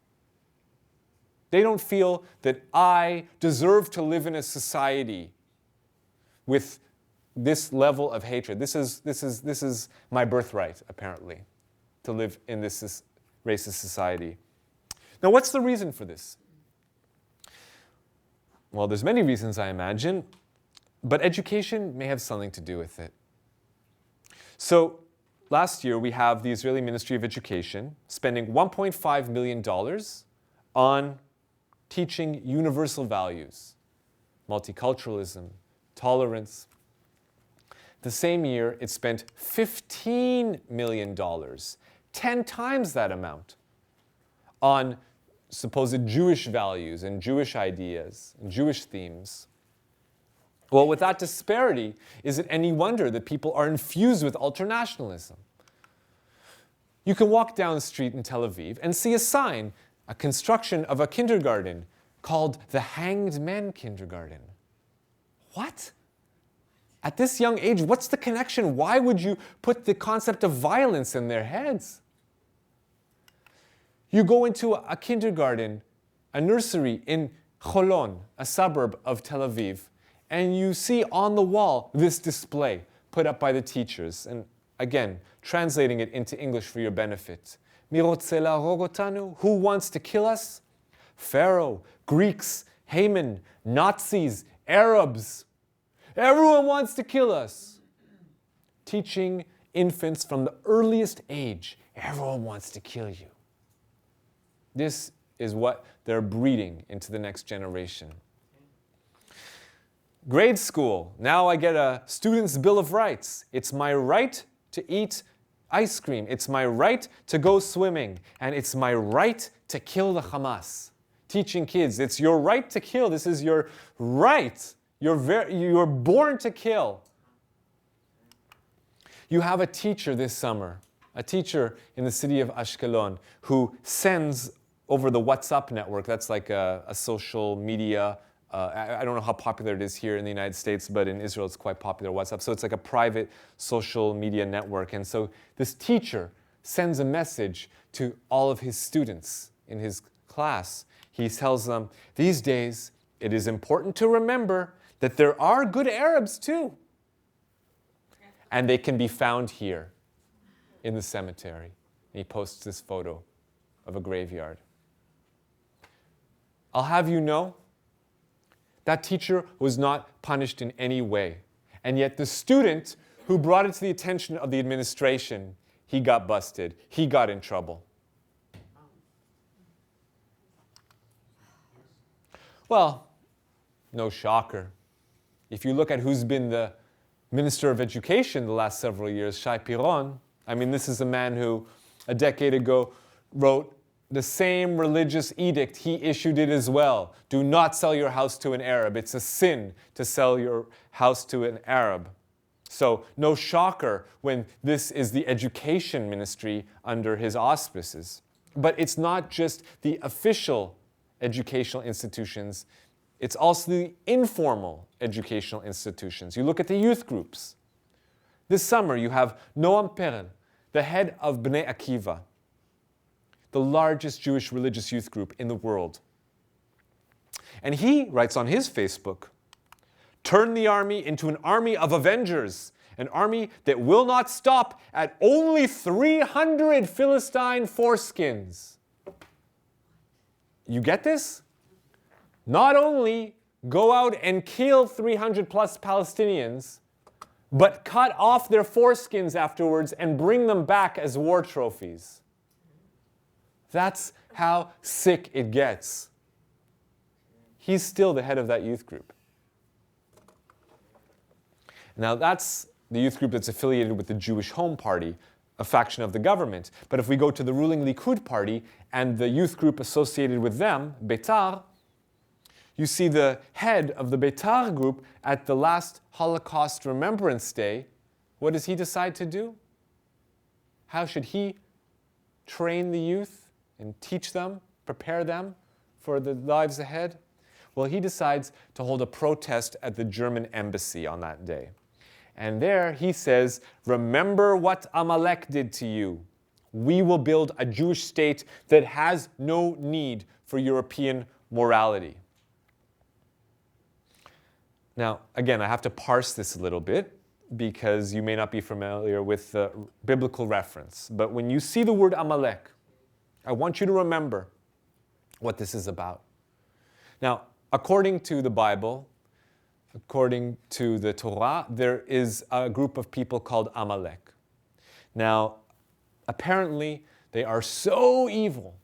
They don't feel that I deserve to live in a society with this level of hatred. This is my birthright, apparently, to live in this racist society. Now, what's the reason for this? Well, there's many reasons, I imagine, but education may have something to do with it. So, last year, we have the Israeli Ministry of Education spending $1.5 million on teaching universal values, multiculturalism, tolerance. The same year, it spent $15 million, 10 times that amount, on supposed Jewish values and Jewish ideas and Jewish themes. Well, with that disparity, is it any wonder that people are infused with ultranationalism? You can walk down the street in Tel Aviv and see a sign, a construction of a kindergarten called the Hanged Men Kindergarten. What? At this young age, what's the connection? Why would you put the concept of violence in their heads? You go into a kindergarten, a nursery in Cholon, a suburb of Tel Aviv, and you see on the wall this display put up by the teachers. And again, translating it into English for your benefit. Mi rotze lahorog otanu? Who wants to kill us? Pharaoh, Greeks, Haman, Nazis, Arabs. Everyone wants to kill us. Teaching infants from the earliest age, everyone wants to kill you. This is what they're breeding into the next generation. Grade school. Now I get a student's bill of rights. It's my right to eat ice cream. It's my right to go swimming. And it's my right to kill the Hamas. Teaching kids, it's your right to kill. This is your right. You're born to kill. You have a teacher this summer, a teacher in the city of Ashkelon, who sends over the WhatsApp network. That's like a social media. I don't know how popular it is here in the United States, but in Israel it's quite popular, WhatsApp. So it's like a private social media network. And so this teacher sends a message to all of his students in his class. He tells them, these days, it is important to remember that there are good Arabs too. And they can be found here in the cemetery. And he posts this photo of a graveyard. I'll have you know, that teacher was not punished in any way. And yet the student who brought it to the attention of the administration, he got busted. He got in trouble. Well, no shocker. If you look at who's been the Minister of Education the last several years, Shai Piron, I mean, this is a man who a decade ago wrote the same religious edict. He issued it as well. Do not sell your house to an Arab. It's a sin to sell your house to an Arab. So no shocker when this is the education ministry under his auspices. But it's not just the official educational institutions, it's also the informal educational institutions. You look at the youth groups. This summer you have Noam Perel, the head of Bnei Akiva, the largest Jewish religious youth group in the world. And he writes on his Facebook, turn the army into an army of avengers, an army that will not stop at only 300 Philistine foreskins. You get this? Not only go out and kill 300 plus Palestinians, but cut off their foreskins afterwards and bring them back as war trophies. That's how sick it gets. he's still the head of that youth group. Now that's the youth group that's affiliated with the Jewish Home Party, a faction of the government. But if we go to the ruling Likud party and the youth group associated with them, Beitar, you see the head of the Beitar group at the last Holocaust Remembrance Day. What does he decide to do? How should he train the youth and teach them, prepare them for the lives ahead? Well, he decides to hold a protest at the German embassy on that day. And there he says, remember what Amalek did to you. We will build a Jewish state that has no need for European morality. Now, again, I have to parse this a little bit because you may not be familiar with the biblical reference. But when you see the word Amalek, I want you to remember what this is about. Now, according to the Bible, according to the Torah, there is a group of people called Amalek. Now, apparently, they are so evil,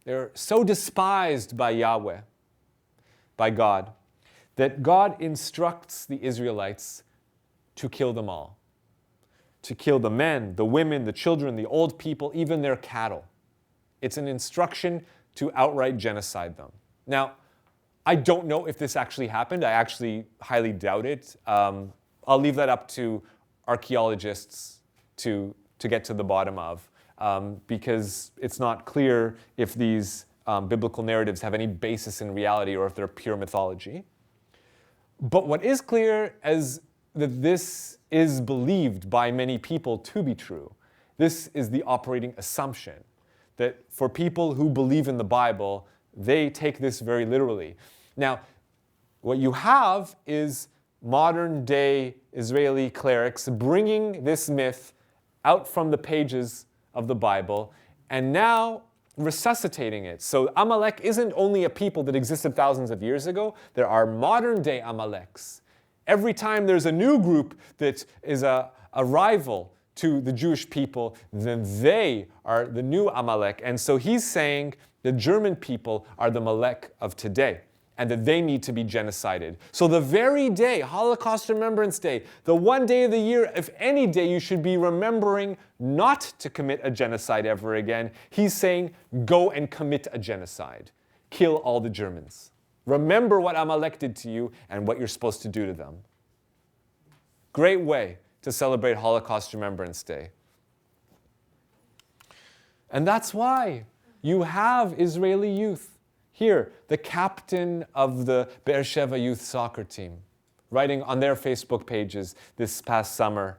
they're so despised by Yahweh, by God, that God instructs the Israelites to kill them all. To kill the men, the women, the children, the old people, even their cattle. It's an instruction to outright genocide them. Now, I don't know if this actually happened. I actually highly doubt it. I'll leave that up to archaeologists to get to the bottom of, because it's not clear if these biblical narratives have any basis in reality or if they're pure mythology. But what is clear is that this is believed by many people to be true. This is the operating assumption, that for people who believe in the Bible, they take this very literally. Now, what you have is modern day Israeli clerics bringing this myth out from the pages of the Bible and now resuscitating it. So Amalek isn't only a people that existed thousands of years ago, there are modern day Amaleks. Every time there's a new group that is a rival to the Jewish people, then they are the new Amalek. And so he's saying the German people are the Malek of today, and that they need to be genocided. So the very day, Holocaust Remembrance Day, the one day of the year, if any day you should be remembering not to commit a genocide ever again, he's saying, go and commit a genocide. Kill all the Germans. Remember what Amalek did to you and what you're supposed to do to them. Great way to celebrate Holocaust Remembrance Day. And that's why you have Israeli youth. Here, the captain of the Beersheba youth soccer team, writing on their Facebook pages this past summer,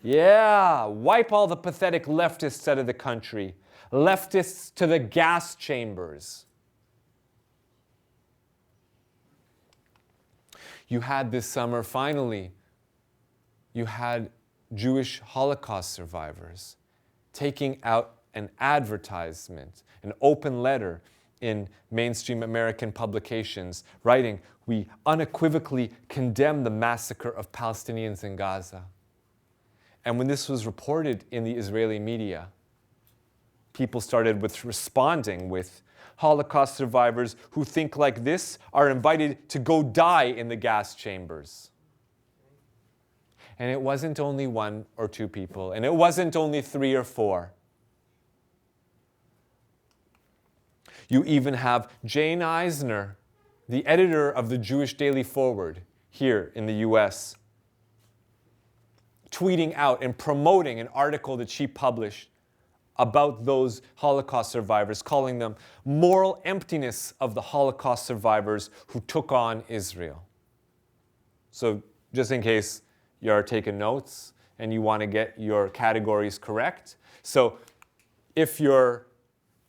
yeah, wipe all the pathetic leftists out of the country. Leftists to the gas chambers. You had this summer, finally, you had Jewish Holocaust survivors taking out an advertisement, an open letter in mainstream American publications, writing, we unequivocally condemn the massacre of Palestinians in Gaza. And when this was reported in the Israeli media, people started responding with, Holocaust survivors who think like this are invited to go die in the gas chambers. And it wasn't only one or two people, and it wasn't only 3 or 4. You even have Jane Eisner, the editor of the Jewish Daily Forward here in the US, tweeting out and promoting an article that she published about those Holocaust survivors, calling them moral emptiness of the Holocaust survivors who took on Israel. So just in case you're taking notes and you want to get your categories correct. So if you're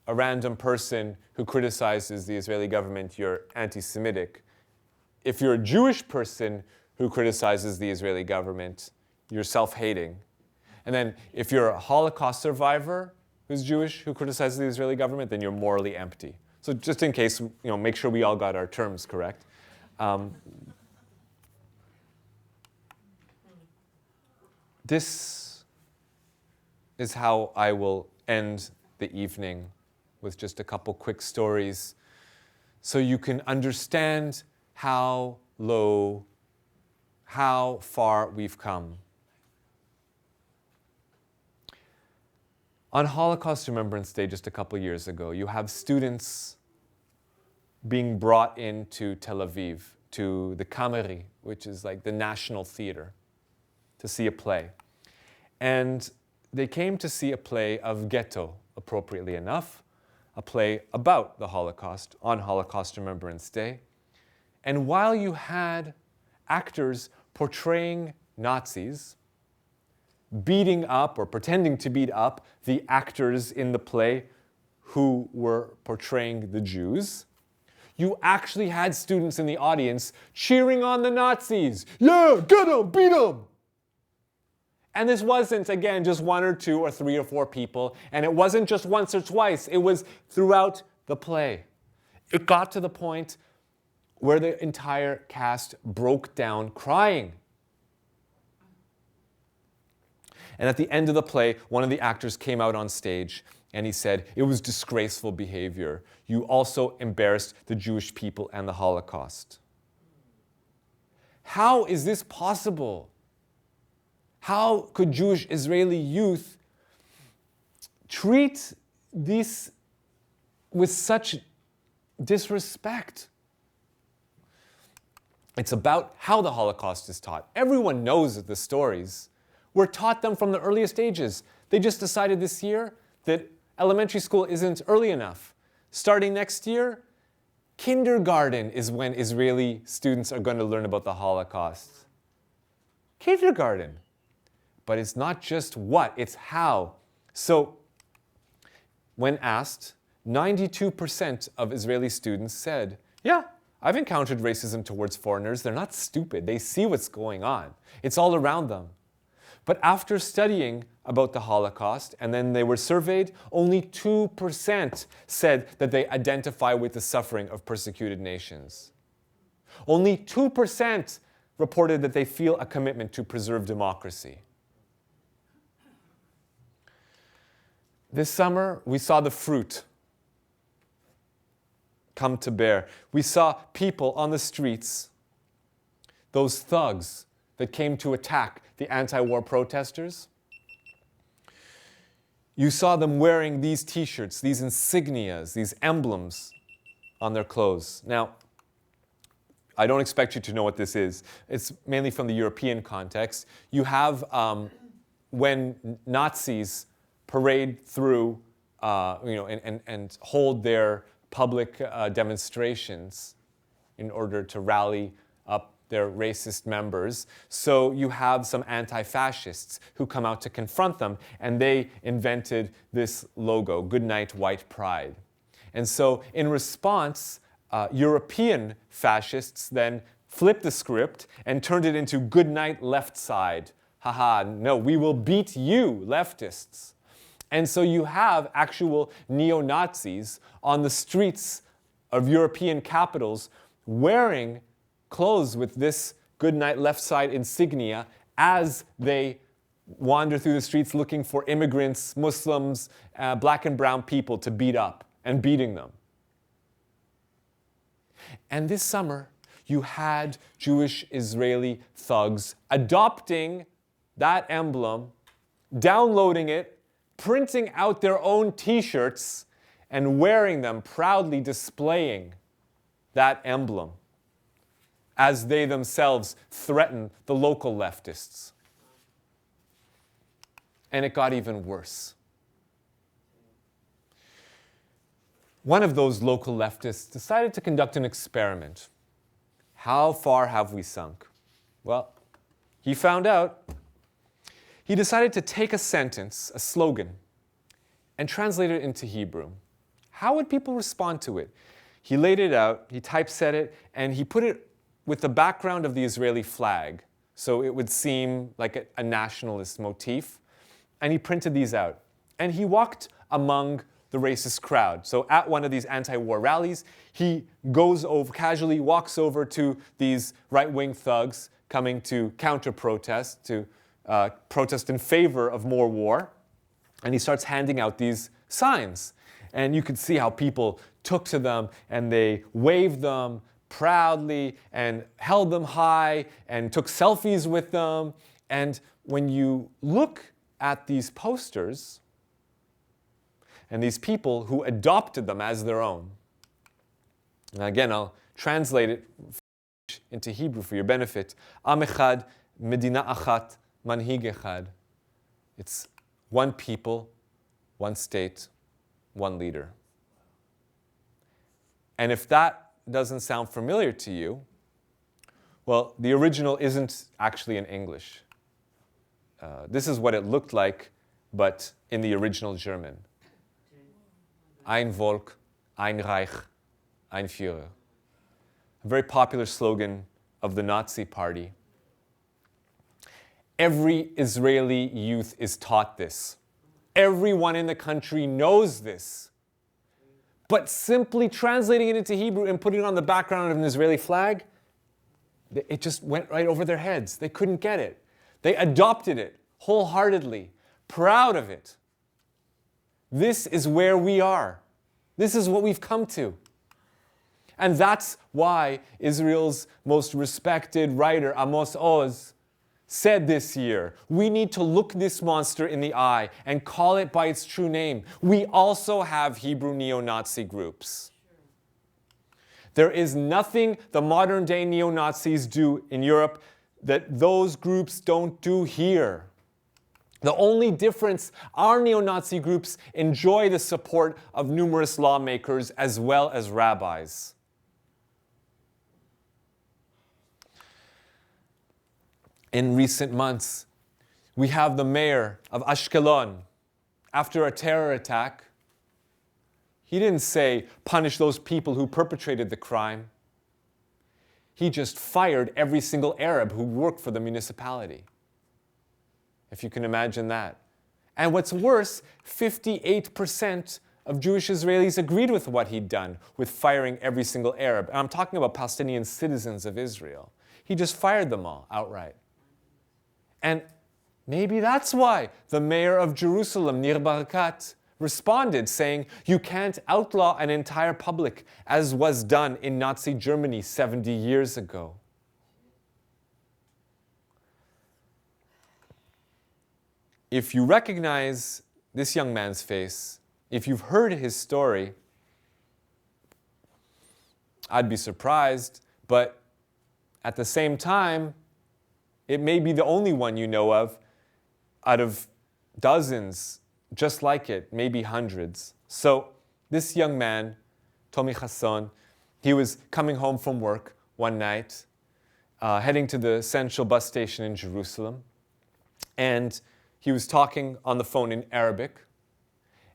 a random person who criticizes the Israeli government, you're anti-Semitic. If you're a Jewish person who criticizes the Israeli government, you're self-hating. And then if you're a Holocaust survivor who's Jewish who criticizes the Israeli government, then you're morally empty. So just in case, make sure we all got our terms correct. This is how I will end the evening, with just a couple quick stories. so you can understand how low, how far we've come. On Holocaust Remembrance Day just a couple years ago, you have students being brought into Tel Aviv, to the Kameri, which is like the National Theater, to see a play. And they came to see a play of Ghetto, appropriately enough, a play about the Holocaust on Holocaust Remembrance Day. And while you had actors portraying Nazis, beating up or pretending to beat up the actors in the play who were portraying the Jews, you actually had students in the audience cheering on the Nazis. Yeah, get them, beat them. And this wasn't, again, just one or two or three or four people. And it wasn't just once or twice. It was throughout the play. It got to the point where the entire cast broke down crying. And at the end of the play, one of the actors came out on stage and he said, "It was disgraceful behavior. You also embarrassed the Jewish people and the Holocaust." How is this possible? How could Jewish Israeli youth treat this with such disrespect? It's about how the Holocaust is taught. Everyone knows the stories. We're taught them from the earliest ages. They just decided this year that elementary school isn't early enough. Starting next year, kindergarten is when Israeli students are going to learn about the Holocaust. Kindergarten. But it's not just what, it's how. So, when asked, 92% of Israeli students said, yeah, I've encountered racism towards foreigners. They're not stupid. They see what's going on. It's all around them. But after studying about the Holocaust, and then they were surveyed, only 2% said that they identify with the suffering of persecuted nations. Only 2% reported that they feel a commitment to preserve democracy. This summer, we saw the fruit come to bear. We saw people on the streets, those thugs that came to attack the anti-war protesters. You saw them wearing these t-shirts, these insignias, these emblems on their clothes. Now, I don't expect you to know what this is. It's mainly from the European context. You have when Nazis parade through, and hold their public demonstrations in order to rally up their racist members. So you have some anti-fascists who come out to confront them, and they invented this logo, Good Night, White Pride. And so in response, European fascists then flipped the script and turned it into Good Night, Left Side. Haha, no, we will beat you, leftists. And so you have actual neo-Nazis on the streets of European capitals wearing clothes with this Good Night Left Side insignia as they wander through the streets looking for immigrants, Muslims, black and brown people to beat up and beating them. And this summer, you had Jewish Israeli thugs adopting that emblem, downloading it, printing out their own t-shirts, and wearing them, proudly displaying that emblem as they themselves threaten the local leftists. And it got even worse. One of those local leftists decided to conduct an experiment. How far have we sunk? Well, he found out. He decided to take a sentence, a slogan, and translate it into Hebrew. How would people respond to it? He laid it out, he typeset it, and he put it with the background of the Israeli flag, so it would seem like a nationalist motif. And he printed these out. And he walked among the racist crowd. So at one of these anti-war rallies, he goes over, casually walks over to these right-wing thugs coming to counter-protest, to protest in favor of more war. And he starts handing out these signs. And you could see how people took to them and they waved them proudly and held them high and took selfies with them. And when you look at these posters and these people who adopted them as their own, and again, I'll translate it into Hebrew for your benefit. Am echad, medina achat, manhig echad. It's one people, one state, one leader. And if that doesn't sound familiar to you, well, the original isn't actually in English. This is what it looked like, but in the original German. Ein Volk, ein Reich, ein Führer. A very popular slogan of the Nazi Party. Every Israeli youth is taught this. Everyone in the country knows this. But simply translating it into Hebrew and putting it on the background of an Israeli flag, it just went right over their heads. They couldn't get it. They adopted it wholeheartedly, proud of it. This is where we are. This is what we've come to. And that's why Israel's most respected writer, Amos Oz, said this year, we need to look this monster in the eye and call it by its true name. We also have Hebrew neo-Nazi groups. There is nothing the modern-day neo-Nazis do in Europe that those groups don't do here. The only difference, our neo-Nazi groups enjoy the support of numerous lawmakers as well as rabbis. In recent months, we have the mayor of Ashkelon, after a terror attack, he didn't say, punish those people who perpetrated the crime. He just fired every single Arab who worked for the municipality. If you can imagine that. And what's worse, 58% of Jewish Israelis agreed with what he'd done with firing every single Arab. And I'm talking about Palestinian citizens of Israel. He just fired them all outright. And maybe that's why the mayor of Jerusalem, Nir Barkat, responded saying, you can't outlaw an entire public as was done in Nazi Germany 70 years ago. If you recognize this young man's face, if you've heard his story, I'd be surprised, but at the same time, it may be the only one you know of out of dozens just like it, maybe hundreds. So this young man, Tomi Chasson, he was coming home from work one night, heading to the central bus station in Jerusalem, and he was talking on the phone in Arabic,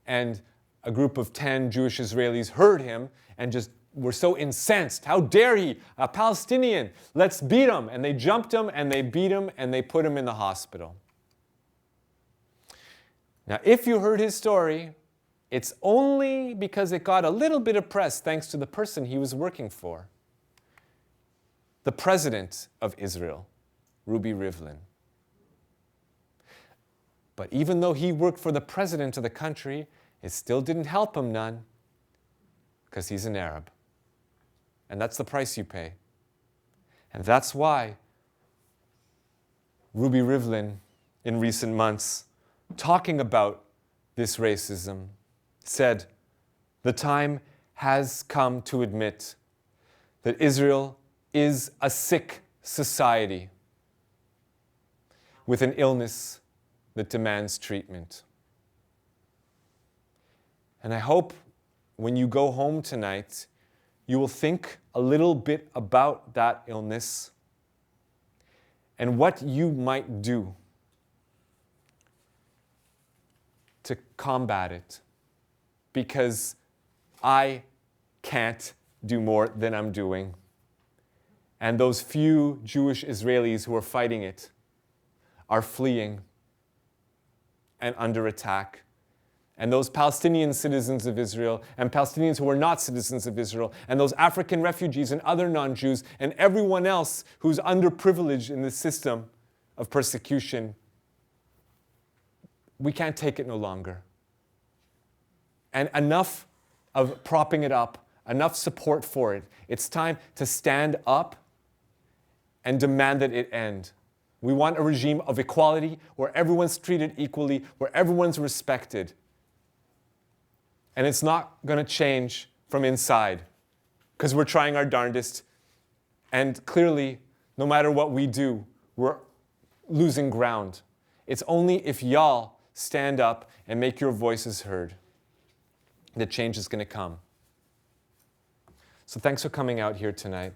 and a group of 10 Jewish Israelis heard him and just were so incensed. How dare he? A Palestinian. Let's beat him. And they jumped him and they beat him and they put him in the hospital. Now, if you heard his story, it's only because it got a little bit of press thanks to the person he was working for. The president of Israel, Ruby Rivlin. But even though he worked for the president of the country, it still didn't help him none, because he's an Arab. And that's the price you pay. And that's why Ruby Rivlin, in recent months, talking about this racism, said, the time has come to admit that Israel is a sick society with an illness that demands treatment. And I hope when you go home tonight, you will think a little bit about that illness and what you might do to combat it. Because I can't do more than I'm doing. And those few Jewish Israelis who are fighting it are fleeing and under attack. And those Palestinian citizens of Israel, and Palestinians who are not citizens of Israel, and those African refugees and other non-Jews, and everyone else who's underprivileged in this system of persecution, we can't take it no longer. And enough of propping it up, enough support for it. It's time to stand up and demand that it end. We want a regime of equality where everyone's treated equally, where everyone's respected. And it's not going to change from inside because we're trying our darndest. And clearly, no matter what we do, we're losing ground. It's only if y'all stand up and make your voices heard that change is going to come. So thanks for coming out here tonight.